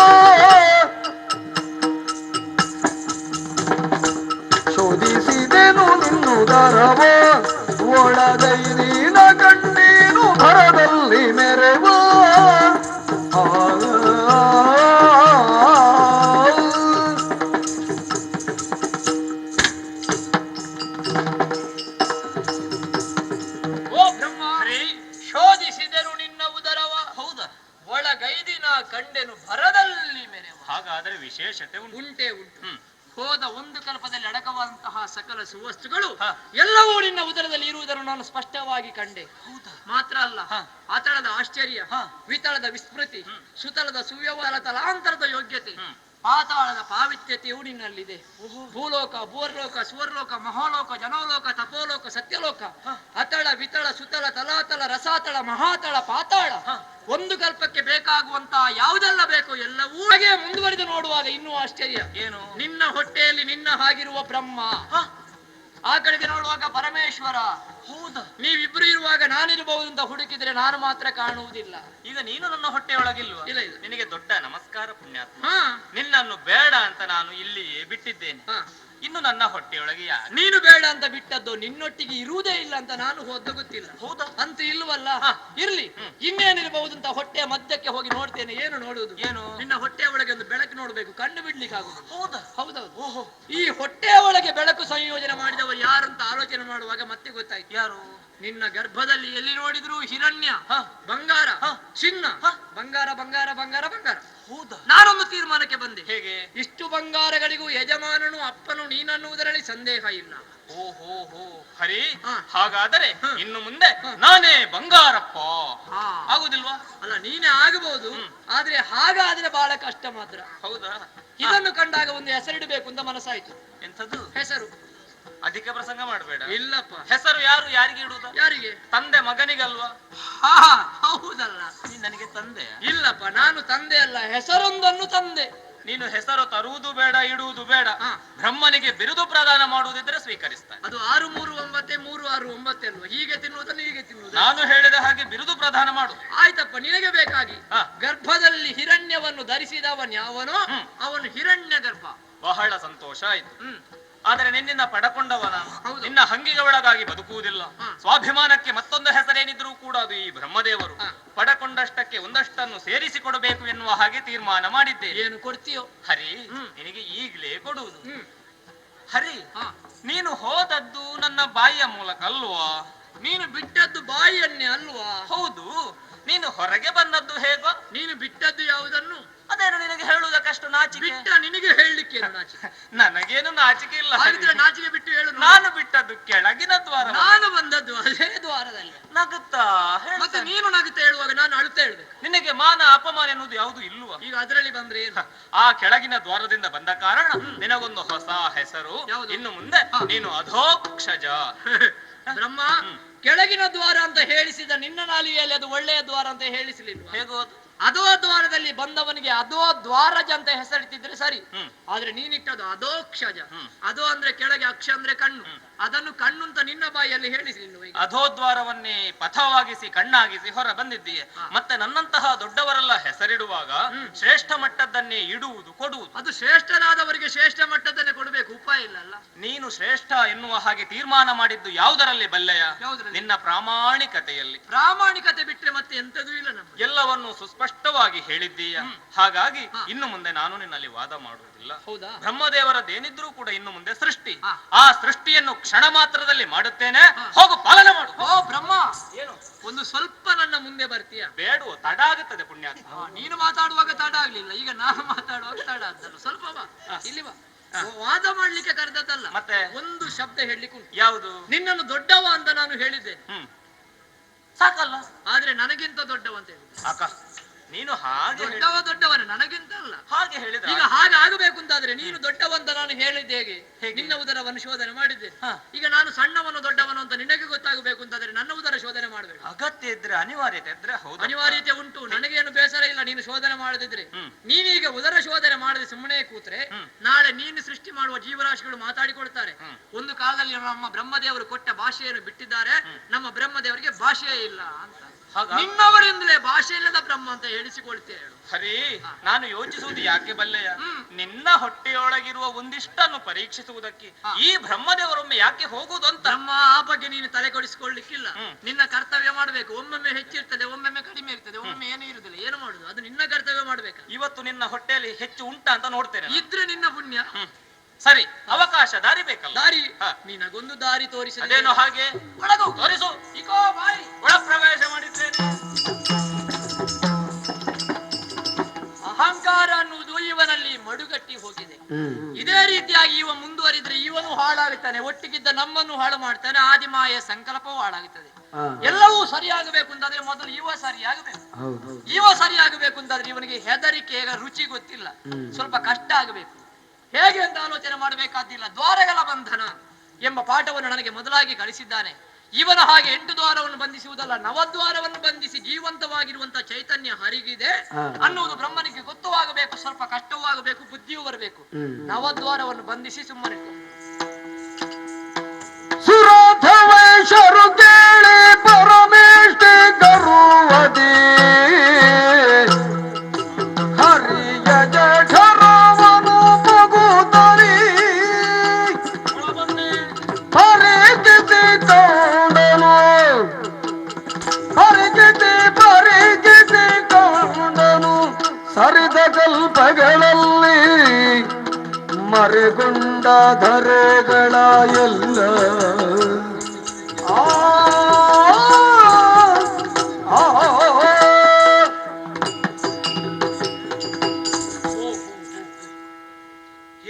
ಶೋಧಿಸಿದೆನು ನಿನ್ನುದರವ ಒಳಗೈದಿನ ಕಣ್ಣೀನು ಭರದಲ್ಲಿ ಮೆರೆವ ಶೋಧಿಸಿದರು ನಿನ್ನ ಉದರವ. ಹೌದಾ? ಒಳಗೈದಿನ ಕಂಡೆನು ಭರದಲ್ಲಿ ಮೆರೆವ. ಹಾಗಾದ್ರೆ ವಿಶೇಷತೆ ಉಂಟೆ ಉಂಟು. ಹೋದ ಒಂದು ಕಲ್ಪದಲ್ಲಿ ಅಡಕವಾದಂತಹ ಸಕಲ ಸುವಸ್ತುಗಳು ಎಲ್ಲವೂ ನಿನ್ನ ಉದರದಲ್ಲಿ ಇರುವುದನ್ನು ನಾನು ಸ್ಪಷ್ಟವಾಗಿ ಕಂಡೆ. ಮಾತ್ರ ಅಲ್ಲ, ಆತಳದ ಆಶ್ಚರ್ಯ, ವಿತಳದ ವಿಸ್ಮೃತಿ, ಸುತಳದ ಸುವ್ಯವಹಾರ, ತಲಾಂತರದ ಯೋಗ್ಯತೆ, ಪಾತಾಳದ ಪಾವಿತ್ರ್ಯತೆಯು ನಿನ್ನಲ್ಲಿದೆ. ಭೂಲೋಕ, ಭೂರ್ಲೋಕ, ಸುವರ್ಲೋಕ, ಮಹಾಲೋಕ, ಜನೋಲೋಕ, ತಪೋಲೋಕ, ಸತ್ಯಲೋಕ, ಅತಳ, ವಿತಳ, ಸುತಳ, ತಲಾತಳ, ರಸಾತಳ, ಮಹಾತಳ, ಪಾತಾಳ, ಒಂದು ಕಲ್ಪಕ್ಕೆ ಬೇಕಾಗುವಂತಹ ಯಾವುದೆಲ್ಲ ಬೇಕು ಎಲ್ಲವೂ ಹಾಗೆ ಮುಂದುವರಿದು ನೋಡುವಾಗ ಇನ್ನೂ ಆಶ್ಚರ್ಯ ಏನು, ನಿನ್ನ ಹೊಟ್ಟೆಯಲ್ಲಿ ನಿನ್ನ ಹಾಗಿರುವ ಬ್ರಹ್ಮ, ಆ ಕಡೆಗೆ ನೋಡುವಾಗ ಪರಮೇಶ್ವರ. ಹೌದಾ? ನೀವಿಬ್ರು ಇರುವಾಗ ನಾನಿರಬಹುದು ಅಂತ ಹುಡುಕಿದ್ರೆ ನಾನು ಮಾತ್ರ ಕಾಣುವುದಿಲ್ಲ. ಈಗ ನೀನು ನನ್ನ ಹೊಟ್ಟೆಯೊಳಗಿಲ್ವಾ? ಇಲ್ಲ ಇಲ್ಲ. ನಿನಗೆ ದೊಡ್ಡ ನಮಸ್ಕಾರ ಪುಣ್ಯಾತ್ಮ. ನಿನ್ನನ್ನು ಬೇಡ ಅಂತ ನಾನು ಇಲ್ಲಿಯೇ ಬಿಟ್ಟಿದ್ದೇನೆ. ಇನ್ನು ನನ್ನ ಹೊಟ್ಟೆಯೊಳಗೆ ನೀನು ಬೇಡ ಅಂತ ಬಿಟ್ಟದ್ದು ನಿನ್ನೊಟ್ಟಿಗೆ ಇರುವುದೇ ಇಲ್ಲ ಅಂತ ನಾನು ಹೋದ ಗೊತ್ತಿಲ್ಲ. ಹೌದಾ? ಅಂತ ಇಲ್ವಲ್ಲ. ಇರ್ಲಿ, ಇನ್ನೇನಿರಬಹುದು ಅಂತ ಹೊಟ್ಟೆಯ ಮಧ್ಯಕ್ಕೆ ಹೋಗಿ ನೋಡ್ತೇನೆ. ಏನು ನೋಡುವುದು? ಏನು? ನಿನ್ನ ಹೊಟ್ಟೆಯ ಒಳಗೆ ಒಂದು ಬೆಳಕು ನೋಡ್ಬೇಕು, ಕಣ್ಣು ಬಿಡ್ಲಿಕ್ಕೆ ಆಗುದು. ಹೌದಾ? ಹೌದೌದು. ಓಹೋ, ಈ ಹೊಟ್ಟೆಯ ಒಳಗೆ ಬೆಳಕು ಸಂಯೋಜನೆ ಮಾಡಿದವರು ಯಾರಂತ ಆಲೋಚನೆ ಮಾಡುವಾಗ ಮತ್ತೆ ಗೊತ್ತಾಯ್ತು. ಯಾರು? ನಿನ್ನ ಗರ್ಭದಲ್ಲಿ ಎಲ್ಲಿ ನೋಡಿದ್ರು ಹಿರಣ್ಯ, ಬಂಗಾರ, ಚಿನ್ನ, ಬಂಗಾರ ಬಂಗಾರ ಬಂಗಾರ ಬಂಗಾರ. ಹೌದಾ? ನಾನೊಂದು ತೀರ್ಮಾನಕ್ಕೆ ಬಂದೆ. ಹೇಗೆ? ಇಷ್ಟು ಬಂಗಾರಗಳಿಗೂ ಯಜಮಾನನು ಅಪ್ಪನು ನೀನನ್ನುವುದರಲ್ಲಿ ಸಂದೇಹ ಇಲ್ಲ. ಓಹೋ ಹೋ ಹರಿ, ಹಾಗಾದರೆ ಇನ್ನು ಮುಂದೆ ನಾನೇ ಬಂಗಾರಪ್ಪ ಆಗುದಿಲ್ವಾ? ಅಲ್ಲ, ನೀನೇ ಆಗಬಹುದು, ಆದ್ರೆ ಹಾಗಾದ್ರೆ ಬಹಳ ಕಷ್ಟ ಮಾತ್ರ. ಹೌದಾ? ಇದನ್ನು ಕಂಡಾಗ ಒಂದು ಹೆಸರಿಡಬೇಕು ಅಂತ ಮನಸ್ಸಾಯ್ತು. ಎಂಥದ್ದು ಹೆಸರು? ಅಧಿಕ ಪ್ರಸಂಗ ಮಾಡಬೇಡ. ಇಲ್ಲಪ್ಪ. ಹೆಸರು ಯಾರು ಯಾರಿಗೆ ಇಡುವುದ? ಯಾರಿಗೆ? ತಂದೆ ಮಗನಿಗಲ್ವಾ? ಹೌದಲ್ಲ. ನೀನ್ ನನಗೆ ತಂದೆ? ಇಲ್ಲಪ್ಪ, ನಾನು ತಂದೆ ಅಲ್ಲ, ಹೆಸರೊಂದನ್ನು ತಂದೆ. ನೀನು ಹೆಸರು ತರುವುದು ಬೇಡ, ಇಡುವುದು ಬೇಡ. ಬ್ರಹ್ಮನಿಗೆ ಬಿರುದು ಪ್ರದಾನ ಮಾಡುವುದಿದ್ರೆ ಸ್ವೀಕರಿಸ್ತಾನೆ. ಅದು 639 369 ಅಲ್ವಾ? ಹೀಗೆ ತಿನ್ನುವುದನ್ನು ಹೀಗೆ ತಿನ್ನುವುದು. ನಾನು ಹೇಳಿದ ಹಾಗೆ ಬಿರುದು ಪ್ರದಾನ ಮಾಡು. ಆಯ್ತಪ್ಪ, ನಿನಗೆ ಬೇಕಾಗಿ ಗರ್ಭದಲ್ಲಿ ಹಿರಣ್ಯವನ್ನು ಧರಿಸಿದವನ್ಯಾವನೋ ಅವನು ಹಿರಣ್ಯ ಗರ್ಭ. ಬಹಳ ಸಂತೋಷ ಆಯ್ತು. ಆದರೆ ನಿನ್ನಿಂದ ಪಡಕೊಂಡವ ನಾನು ನಿನ್ನ ಹಂಗಿಗೆ ಒಳಗಾಗಿ ಬದುಕುವುದಿಲ್ಲ. ಸ್ವಾಭಿಮಾನಕ್ಕೆ ಮತ್ತೊಂದು ಹೆಸರೇನಿದ್ರೂ ಕೂಡ ಅದು ಈ ಬ್ರಹ್ಮದೇವರು. ಪಡಕೊಂಡಷ್ಟಕ್ಕೆ ಒಂದಷ್ಟನ್ನು ಸೇರಿಸಿಕೊಡಬೇಕು ಎನ್ನುವ ಹಾಗೆ ತೀರ್ಮಾನ ಮಾಡಿದ್ದೆ. ಏನು ಕೊಡ್ತೀಯೋ? ಹರಿ, ನಿನಗೆ ಈಗಲೇ ಕೊಡುವುದು. ಹರಿ, ನೀನು ಹೋದದ್ದು ನನ್ನ ಬಾಯಿಯ ಮೂಲಕ ಅಲ್ವಾ? ನೀನು ಬಿಟ್ಟದ್ದು ಬಾಯಿಯನ್ನೇ ಅಲ್ವಾ? ಹೌದು. ನೀನು ಹೊರಗೆ ಬಂದದ್ದು ಹೇಗೋ? ನೀನು ಬಿಟ್ಟದ್ದು ಯಾವುದನ್ನು? ಅದೇನು ನಿನಗೆ ಹೇಳುವುದಕ್ಕಷ್ಟು ನಾಚಿಕೆ? ಬಿಟ್ಟ ನಿನಗೆ ಹೇಳಲಿಕ್ಕೆ ನಾಚಿಕೆ? ನನಗೇನು ನಾಚಿಕೆ ಇಲ್ಲ. ಹಾಗಿದ್ರೆ ನಾಚಿಕೆ ಬಿಟ್ಟು ಹೇಳು. ನಾನು ಬಿಟ್ಟದ್ದು ಕೆಳಗಿನ ದ್ವಾರ, ನಾನು ಬಂದದ್ದು ಅದೇ ದ್ವಾರದಲ್ಲಿ. ನಗುತ್ತಾ ಮತ್ತೆ ನೀನು ನಗುತ್ತಾ ಹೇಳುವಾಗ ನಾನು ಅಳುತ್ತಾ ಹೇಳ್ಬೇಕು. ನಿನಗೆ ಮಾನ ಅಪಮಾನ ಎನ್ನುವುದು ಯಾವುದು ಇಲ್ವಾ? ಈಗ ಅದರಲ್ಲಿ ಬಂದ್ರೆ ಏನು? ಆ ಕೆಳಗಿನ ದ್ವಾರದಿಂದ ಬಂದ ಕಾರಣ ನಿನಗೊಂದು ಹೊಸ ಹೆಸರು. ಇನ್ನು ಮುಂದೆ ನೀನು ಅಧೋಕ್ಷಜ. ಬ್ರಹ್ಮ ಕೆಳಗಿನ ದ್ವಾರ ಅಂತ ಹೇಳಿಸಿದ ನಿನ್ನ ನಾಲಿಗೆಯಲ್ಲಿ ಅದು ಒಳ್ಳೆಯ ದ್ವಾರ ಅಂತ ಹೇಳಿಸಲಿಲ್ಲ. ಹೇಗೋ? ಅದೋ ದ್ವಾರದಲ್ಲಿ ಬಂದವನಿಗೆ ಅದೋ ದ್ವಾರಜ ಅಂತ ಹೆಸರಿಟ್ಟಿದ್ರೆ ಸರಿ. ಆದ್ರೆ ನೀನಿಟ್ಟದು ಅದೋಕ್ಷಜ. ಅದೋ ಅಂದ್ರೆ ಕೆಳಗೆ, ಅಕ್ಷ ಅಂದ್ರೆ ಕಣ್ಣು. ಅದನ್ನು ಕಣ್ಣು ಅಂತ ನಿನ್ನ ಬಾಯಲ್ಲಿ ಹೇಳಿಸಿ. ಅಧೋದ್ವಾರವನ್ನೇ ಪಥವಾಗಿಸಿ ಕಣ್ಣಾಗಿಸಿ ಹೊರ ಬಂದಿದ್ದೀಯೆ. ಮತ್ತೆ ನನ್ನಂತಹ ದೊಡ್ಡವರೆಲ್ಲ ಹೆಸರಿಡುವಾಗ ಶ್ರೇಷ್ಠ ಮಟ್ಟದ್ದನ್ನೇ ಇಡುವುದು ಕೊಡುವುದು. ಅದು ಶ್ರೇಷ್ಠರಾದವರಿಗೆ ಶ್ರೇಷ್ಠ ಮಟ್ಟದನ್ನೇ ಕೊಡಬೇಕು, ಉಪಾಯ ಇಲ್ಲ ಅಲ್ಲ. ನೀನು ಶ್ರೇಷ್ಠ ಎನ್ನುವ ಹಾಗೆ ತೀರ್ಮಾನ ಮಾಡಿದ್ದು ಯಾವುದರಲ್ಲಿ ಬಲ್ಲೆಯ? ನಿನ್ನ ಪ್ರಾಮಾಣಿಕತೆಯಲ್ಲಿ. ಪ್ರಾಮಾಣಿಕತೆ ಬಿಟ್ರೆ ಮತ್ತೆ ಎಂತದೂ ಇಲ್ಲ ನಮ್ಮ. ಎಲ್ಲವನ್ನು ಸುಸ್ಪಷ್ಟವಾಗಿ ಹೇಳಿದ್ದೀಯ. ಹಾಗಾಗಿ ಇನ್ನು ಮುಂದೆ ನಾನು ನಿನ್ನಲ್ಲಿ ವಾದ ಮಾಡುವುದಿಲ್ಲ. ಹೌದಾ? ಬ್ರಹ್ಮದೇವರದ್ದೇನಿದ್ರೂ ಕೂಡ ಇನ್ನು ಮುಂದೆ ಸೃಷ್ಟಿ. ಆ ಸೃಷ್ಟಿಯನ್ನು ಕ್ಷಣ ಮಾತ್ರದಲ್ಲಿ ಮಾಡುತ್ತೇನೆ, ಹೋಗು ಪಾಲನೆ ಮಾಡು. ಓ ಬ್ರಹ್ಮ, ಏನು ಒಂದು ಸ್ವಲ್ಪ ನನ್ನ ಮುಂದೆ ಬರ್ತೀಯ? ಬೇಡುವ, ತಡ ಆಗುತ್ತದೆ ಪುಣ್ಯಾತ್ಮ. ನೀನು ಮಾತಾಡುವಾಗ ತಡ ಆಗ್ಲಿಲ್ಲ, ಈಗ ನಾನು ಮಾತಾಡುವಾಗ ತಡ ಆದ್ದಲ್ಲ. ಸ್ವಲ್ಪ ಬಾ, ಇಲ್ಲಿ ಬಾ. ವಾದ ಮಾಡ್ಲಿಕ್ಕೆ ಕರೆದದ್ದಲ್ಲ, ಮತ್ತೆ ಒಂದು ಶಬ್ದ ಹೇಳಲಿಕ್ಕೆ. ಯಾವುದು? ನಿನ್ನನ್ನು ದೊಡ್ಡವ ಅಂತ ನಾನು ಹೇಳಿದ್ದೇನೆ, ಸಾಕಲ್ಲ? ಆದ್ರೆ ನನಗಿಂತ ದೊಡ್ಡವ ಅಂತ ಹೇಳಿದ್ದೆ. ಸಾಕ? ನೀನು ಹಾಗೆ ದೊಡ್ಡವನೇ, ನನಗಿಂತ ಅಲ್ಲ. ಹಾಗೆ ಹೇಳಿದ. ಈಗ ಹಾಗೆ ಆಗಬೇಕು ಅಂತಾದ್ರೆ ನೀನು ದೊಡ್ಡವಂತ ನಾನು ಹೇಳಿದ್ದೆ ಹೇಗೆ? ನಿನ್ನ ಉದರವನ್ನು ಶೋಧನೆ ಮಾಡಿದ್ದೆ. ಈಗ ನಾನು ಸಣ್ಣವನು ದೊಡ್ಡವನು ಅಂತ ನಿನಗೆ ಗೊತ್ತಾಗಬೇಕು ಅಂತಾದ್ರೆ ನನ್ನ ಉದರ ಶೋಧನೆ ಮಾಡ್ಬೇಕು. ಅಗತ್ಯ ಇದ್ರೆ, ಅನಿವಾರ್ಯತೆ ಇದ್ರೆ. ಹೌದು, ಅನಿವಾರ್ಯತೆ ಉಂಟು. ನನಗೇನು ಬೇಸರ ಇಲ್ಲ ನೀನು ಶೋಧನೆ ಮಾಡದಿದ್ರೆ. ನೀನೀಗ ಉದರ ಶೋಧನೆ ಮಾಡದೆ ಸುಮ್ಮನೆ ಕೂತ್ರೆ ನಾಳೆ ನೀನು ಸೃಷ್ಟಿ ಮಾಡುವ ಜೀವರಾಶಿಗಳು ಮಾತಾಡಿಕೊಳ್ತಾರೆ. ಒಂದು ಕಾಲದಲ್ಲಿ ನಮ್ಮ ಬ್ರಹ್ಮದೇವರು ಕೊಟ್ಟ ಭಾಷೆಯನ್ನು ಬಿಟ್ಟಿದ್ದಾರೆ, ನಮ್ಮ ಬ್ರಹ್ಮದೇವರಿಗೆ ಭಾಷೆಯೇ ಇಲ್ಲ ಅಂತ. ನಿನ್ನವರಿಂದಲೇ ಭಾಷೆ ಇಲ್ಲದ ಬ್ರಹ್ಮ ಅಂತ ಹೇಳಿಸಿಕೊಳ್ತೇವೆ. ಹರಿ, ನಾನು ಯೋಚಿಸುವುದು ಯಾಕೆ ಬಲ್ಲೆಯ? ನಿನ್ನ ಹೊಟ್ಟೆಯೊಳಗಿರುವ ಒಂದಿಷ್ಟನ್ನು ಪರೀಕ್ಷಿಸುವುದಕ್ಕೆ ಈ ಬ್ರಹ್ಮದೇವರೊಮ್ಮೆ ಯಾಕೆ ಹೋಗುವುದು ಅಂತ. ಬ್ರಹ್ಮ, ಆ ಬಗ್ಗೆ ನೀನು ತಲೆ ಕೊಡಿಸಿಕೊಳ್ಳಿಕ್ಕಿಲ್ಲ. ನಿನ್ನ ಕರ್ತವ್ಯ ಮಾಡಬೇಕು. ಒಮ್ಮೊಮ್ಮೆ ಹೆಚ್ಚಿರ್ತದೆ, ಒಮ್ಮೊಮ್ಮೆ ಕಡಿಮೆ ಇರ್ತದೆ, ಒಮ್ಮೆ ಏನೂ ಇರುದಿಲ್ಲ. ಏನು ಮಾಡುದು? ಅದು ನಿನ್ನ ಕರ್ತವ್ಯ ಮಾಡ್ಬೇಕು. ಇವತ್ತು ನಿನ್ನ ಹೊಟ್ಟೆಯಲ್ಲಿ ಹೆಚ್ಚು ಉಂಟಾ ಅಂತ ನೋಡ್ತೇನೆ. ಇದ್ರೆ ನಿನ್ನ ಪುಣ್ಯ. ಸರಿ, ಅವಕಾಶ, ದಾರಿ ಬೇಕಲ್ಲ? ದಾರಿ, ನಿನಗೊಂದು ದಾರಿ ತೋರಿಸಿ. ಅದೇನೋ ಹಾಗೆ? ಒಳಗು ತೋರಿಸು. ಇಕೋ ಬಾಯಿ, ಒಳ ಪ್ರವೇಶ ಮಾಡಿದ್ದೇನೆ. ಅಹಂಕಾರ ಅನ್ನುವುದು ಇವನಲ್ಲಿ ಮಡುಗಟ್ಟಿ ಹೋಗಿದೆ. ಇದೇ ರೀತಿಯಾಗಿ ಇವ ಮುಂದುವರಿದ್ರೆ ಇವನು ಹಾಳಾಗುತ್ತಾನೆ, ಒಟ್ಟಿಗಿದ್ದ ನಮ್ಮನ್ನು ಹಾಳು ಮಾಡ್ತಾನೆ, ಆದಿಮಾಯ ಸಂಕಲ್ಪವೂ ಹಾಳಾಗುತ್ತದೆ. ಎಲ್ಲವೂ ಸರಿಯಾಗಬೇಕು ಅಂತಾದ್ರೆ ಮೊದಲು ಇವ ಸರಿಯಾಗಬೇಕು. ಇವ ಸರಿಯಾಗಬೇಕು ಅಂತಾದ್ರೆ ಇವನಿಗೆ ಹೆದರಿಕೆ ರುಚಿ ಗೊತ್ತಿಲ್ಲ, ಸ್ವಲ್ಪ ಕಷ್ಟ ಆಗಬೇಕು. ಹೇಗೆ ಅಂತ ಆಲೋಚನೆ ಮಾಡಬೇಕಾದಿಲ್ಲ. ದ್ವಾರಗಳ ಬಂಧನ ಎಂಬ ಪಾಠವನ್ನು ನನಗೆ ಮೊದಲಾಗಿ ಕಲಿಸಿದ್ದಾನೆ. ಇವನ ಹಾಗೆ 8 ದ್ವಾರವನ್ನು ಬಂಧಿಸುವುದಲ್ಲ, 9 ದ್ವಾರವನ್ನು ಬಂಧಿಸಿ ಜೀವಂತವಾಗಿರುವಂತಹ ಚೈತನ್ಯ ಹರಿಗಿದೆ ಅನ್ನುವುದು ಬ್ರಹ್ಮನಿಗೆ ಗೊತ್ತುವಾಗಬೇಕು. ಸ್ವಲ್ಪ ಕಷ್ಟವೂ ಆಗಬೇಕು, ಬುದ್ಧಿಯೂ ಬರಬೇಕು. 9 ದ್ವಾರವನ್ನು ಬಂಧಿಸಿ ಸುಮ್ಮನೆ ಸುರಧವೈಶರು ಕೇಳಿ ಪರಮೇಷ್ಠಿ ಗರುವದಿ ಹರಿಯ ಜಠರವನು ಪಗುತರಿ ಪರಿಗಿತಿ ಕೊಂಡನು, ಪರಿಗಿತಿ ಕೊಂಡನು. ಸರಿದ ಕಲ್ಪಗಳಲ್ಲಿ ಮರೆಗೊಂಡ ಧರೆಗಳ ಎಲ್ಲ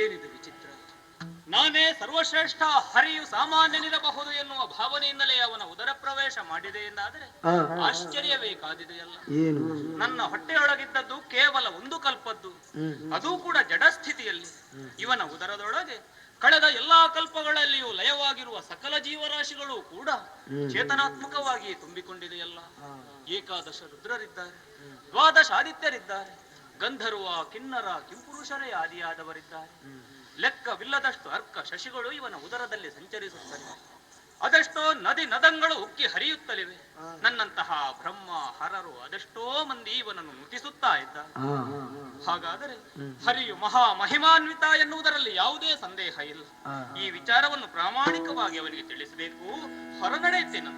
ಏನಿದು ವಿಚಿತ್ರ! ನಾನೇ ಸರ್ವಶ್ರೇಷ್ಠ, ಹರಿಯು ಸಾಮಾನ್ಯನಿರಬಹುದು ಎನ್ನುವ ಭಾವನೆಯಿಂದಲೇ ಅವನ ಉದರ ಪ್ರವೇಶ ಮಾಡಿದೆ ಎಂದಾದರೆ ಆಶ್ಚರ್ಯವೇ ಕಾದಿದೆಯಲ್ಲ. ನನ್ನ ಹೊಟ್ಟೆಯೊಳಗಿದ್ದದ್ದು ಕೇವಲ ಒಂದು ಕಲ್ಪದ್ದು, ಅದೂ ಕೂಡ ಜಡಸ್ಥಿತಿಯಲ್ಲಿ. ಇವನ ಉದರದೊಳಗೆ ಕಳೆದ ಎಲ್ಲಾ ಕಲ್ಪಗಳಲ್ಲಿಯೂ ಲಯವಾಗಿರುವ ಸಕಲ ಜೀವರಾಶಿಗಳು ಕೂಡ ಚೇತನಾತ್ಮಕವಾಗಿ ತುಂಬಿಕೊಂಡಿದೆಯಲ್ಲ. ಏಕಾದಶ ರುದ್ರರಿದ್ದಾರೆ, ದ್ವಾದಶ ಆದಿತ್ಯರಿದ್ದಾರೆ, ಗಂಧರ್ವ, ಕಿನ್ನರ, ಕಿಂಪುರುಷರೇ ಆದಿಯಾದವರಿದ್ದಾರೆ. ಲೆಕ್ಕವಿಲ್ಲದಷ್ಟು ಅರ್ಕ ಶಶಿಗಳು ಇವನ ಉದರದಲ್ಲಿ ಸಂಚರಿಸುತ್ತವೆ. ಅದೆಷ್ಟೋ ನದಿ ನದಂಗಳು ಉಕ್ಕಿ ಹರಿಯುತ್ತಲಿವೆ. ನನ್ನಂತಹ ಬ್ರಹ್ಮ ಹರರು ಅದೆಷ್ಟೋ ಮಂದಿ ಇವನನ್ನು ನುತಿಸುತ್ತಾ ಇದ್ದಾರೆ. ಹಾಗಾದರೆ ಹರಿಯು ಮಹಾ ಮಹಿಮಾನ್ವಿತ ಎನ್ನುವುದರಲ್ಲಿ ಯಾವುದೇ ಸಂದೇಹ ಇಲ್ಲ. ಈ ವಿಚಾರವನ್ನು ಪ್ರಾಮಾಣಿಕವಾಗಿ ಅವನಿಗೆ ತಿಳಿಸಬೇಕು. ಹೊರನಡೆಯುತ್ತೇನೆ.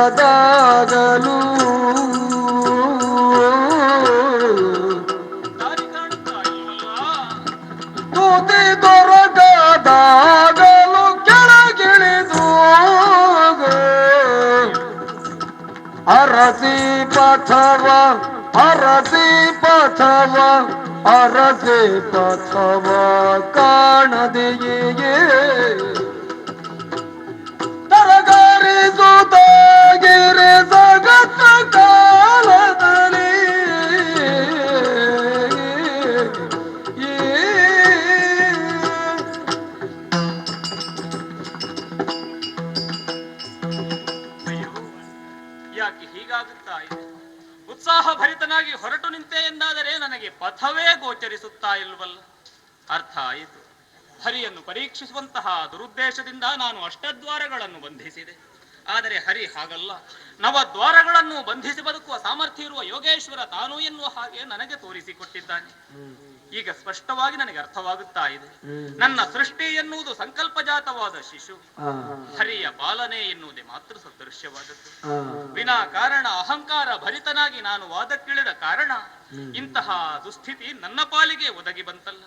ದೊರಕದಾಗಲು ದಾರಿ ಕಾಣುತ್ತಾ ಇಲ್ವಲ್ಲ? ತುದಿ ದೊರಕದಾಗಲು ಕೆಳಗಿಳಿದು ಅರಸಿ ಪಥವ ಅರಸಿ ಪಥವ ಅರಸಿ ಪಥವ ಕಾಣದೆಯೇ ತರಗಾರಿಸುತ್ತಾಗಿರೆ ಜಗತ್ತ ಕಾಲದಲ್ಲಿ ಭರಿತನಾಗಿ ಹೊರಟು ನಿಂತೆ ಎಂದಾದರೆ ನನಗೆ ಪಥವೇ ಗೋಚರಿಸುತ್ತಾ ಇಲ್ವಲ್ಲ. ಅರ್ಥ ಆಯಿತು. ಹರಿಯನ್ನು ಪರೀಕ್ಷಿಸುವಂತಹ ದುರುದ್ದೇಶದಿಂದ ನಾನು ಅಷ್ಟದ್ವಾರಗಳನ್ನು ಬಂಧಿಸಿದೆ. ಆದರೆ ಹರಿ ಹಾಗಲ್ಲ. ನವದ್ವಾರಗಳನ್ನು ಬಂಧಿಸಿ ಬದುಕುವ ಸಾಮರ್ಥ್ಯ ಇರುವ ಯೋಗೇಶ್ವರ ತಾನು ಎನ್ನುವ ಹಾಗೆ ನನಗೆ ತೋರಿಸಿಕೊಟ್ಟಿದ್ದಾನೆ. ಈಗ ಸ್ಪಷ್ಟವಾಗಿ ನನಗೆ ಅರ್ಥವಾಗುತ್ತಾ ಇದೆ. ನನ್ನ ಸೃಷ್ಟಿ ಎನ್ನುವುದು ಸಂಕಲ್ಪಜಾತವಾದ ಶಿಶು, ಹರಿಯ ಪಾಲನೆ ಎನ್ನುವುದೇ ಮಾತ್ರ ಸದೃಶ್ಯವಾದದ್ದು. ವಿನಾ ಕಾರಣ ಅಹಂಕಾರ ಭರಿತನಾಗಿ ನಾನು ವಾದಕ್ಕಿಳಿದ ಕಾರಣ ಇಂತಹ ದುಸ್ಥಿತಿ ನನ್ನ ಪಾಲಿಗೆ ಒದಗಿ ಬಂತಲ್ಲ.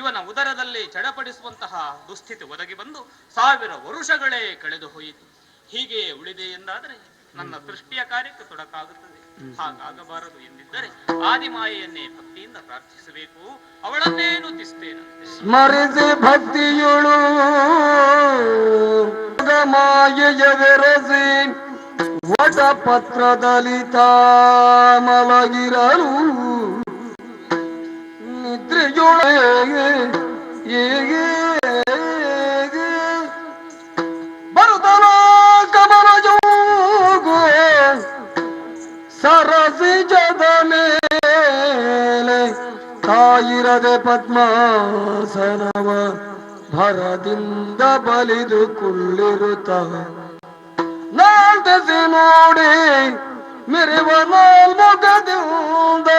ಇವನ ಉದರದಲ್ಲಿ ಚಡಪಡಿಸುವಂತಹ ದುಸ್ಥಿತಿ ಒದಗಿ ಬಂದು 1000 ವರುಷಗಳೇ ಕಳೆದು ಹೋಯಿತು. ಹೀಗೆ ಉಳಿದೆ ಎಂದಾದರೆ ನನ್ನ ಸೃಷ್ಟಿಯ ಕಾರ್ಯಕ್ಕೆ ತೊಡಕಾಗುತ್ತದೆ. ಹಾಗಾಗಬಾರದು ಎಂದಿದ್ದರೆ ಆದಿಮಾಯೆಯನ್ನೇ ಭಕ್ತಿಯಿಂದ ಪ್ರಾರ್ಥಿಸಬೇಕು, ಅವಳನ್ನೇ ನುತಿಸ್ತೇನಂತೆ. ಸ್ಮರಿಸಿ ಭಕ್ತಿಯುಳು ಮಾಯೆಯ ಬೆರಸಿ ವಟಪತ್ರದಲ್ಲಿ ಮಲಗಿರಲು ನಿದ್ರೆಯೊಳಗೆ ಬರುತ್ತಲ ಕಮಲ ಜೋಗು ಸರಸಿಜದ ಮೇಲೆ ತಾಯಿರದೆ ಪದ್ಮಾಸನವ ಭರದಿಂದ ಬಲಿದು ಕುಳ್ಳಿರುತ್ತ ನಾಲ್ತಸಿ ನೋಡಿ ಮೆರೆವ ನಾಲ್ಮುಖದಿಂದ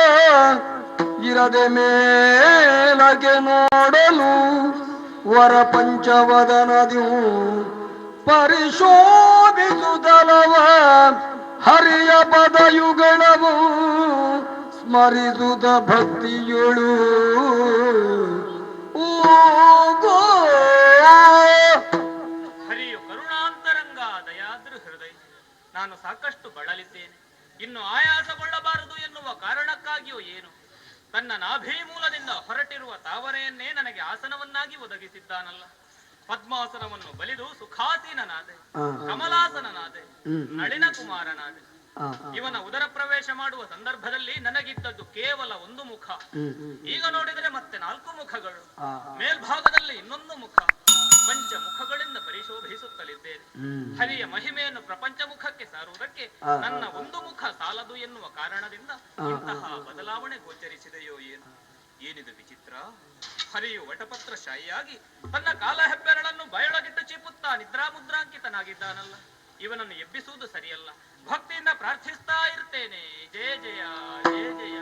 ಇರದೆ ಮೇಲಗೆ ನೋಡಲು ವರ ಪಂಚವದನದಿಯು ಪರಿಶೋಧಿಸುತ್ತಲವ ಹರಿಯ ಪದಯುಗಳವು ಸ್ಮರಿಸುತ್ತ ಭಕ್ತಿಯುಳು ಹರಿಯು ಕರುಣಾಂತರಂಗ ದಯಾದ್ರ ಹೃದಯ. ನಾನು ಸಾಕಷ್ಟು ಬಳಲಿದ್ದೇನೆ. ಇನ್ನು ಆಯಾಸಗೊಳ್ಳಬಾರದು ಎನ್ನುವ ಕಾರಣಕ್ಕಾಗಿಯೋ ಏನು ತನ್ನ ನಾಭಿ ಮೂಲದಿಂದ ಹೊರಟಿರುವ ತಾವರೆಯನ್ನೇ ನನಗೆ ಆಸನವನ್ನಾಗಿ ಒದಗಿಸಿದ್ದಾನಲ್ಲ. ಪದ್ಮಾಸನವನ್ನು ಬಲಿದು ಸುಖಾಸೀನನಾದೆ, ಕಮಲಾಸನನಾದೆ, ನಳಿನ ಕುಮಾರನಾದೆ. ಇವನ ಉದರ ಪ್ರವೇಶ ಮಾಡುವ ಸಂದರ್ಭದಲ್ಲಿ ನನಗಿದ್ದದ್ದು ಕೇವಲ ಒಂದು ಮುಖ. ಈಗ ನೋಡಿದರೆ ಮತ್ತೆ 4 ಮುಖಗಳು, ಮೇಲ್ಭಾಗದಲ್ಲಿ ಇನ್ನೊಂದು ಮುಖ. ಪಂಚ ಮುಖಗಳಿಂದ ಪರಿಶೋಭಿಸುತ್ತಲಿದ್ದೇನೆ. ಹರಿಯ ಮಹಿಮೆಯನ್ನು ಪ್ರಪಂಚ ಮುಖಕ್ಕೆ ಸಾರುವುದಕ್ಕೆ ನನ್ನ ಒಂದು ಮುಖ ಸಾಲದು ಎನ್ನುವ ಕಾರಣದಿಂದ ಇಂತಹ ಬದಲಾವಣೆ ಗೋಚರಿಸಿದೆಯೋ ಏನು? ಏನಿದು ವಿಚಿತ್ರ! ಹರಿಯು ವಟಪತ್ರ ಶಾಹಿಯಾಗಿ ತನ್ನ ಕಾಲ ಹೆಬ್ಬೆರಳನ್ನು ಬಯಳಗಿಟ್ಟು ಚೀಪುತ್ತಾ ನಿದ್ರಾಮುದ್ರಾಂಕಿತನಾಗಿದ್ದಾನಲ್ಲ. ಇವನನ್ನು ಎಬ್ಬಿಸುವುದು ಸರಿಯಲ್ಲ. ಭಕ್ತಿಯಿಂದ ಪ್ರಾರ್ಥಿಸ್ತಾ ಇರ್ತೇನೆ. ಜಯ ಜಯ ಜಯ ಜಯ.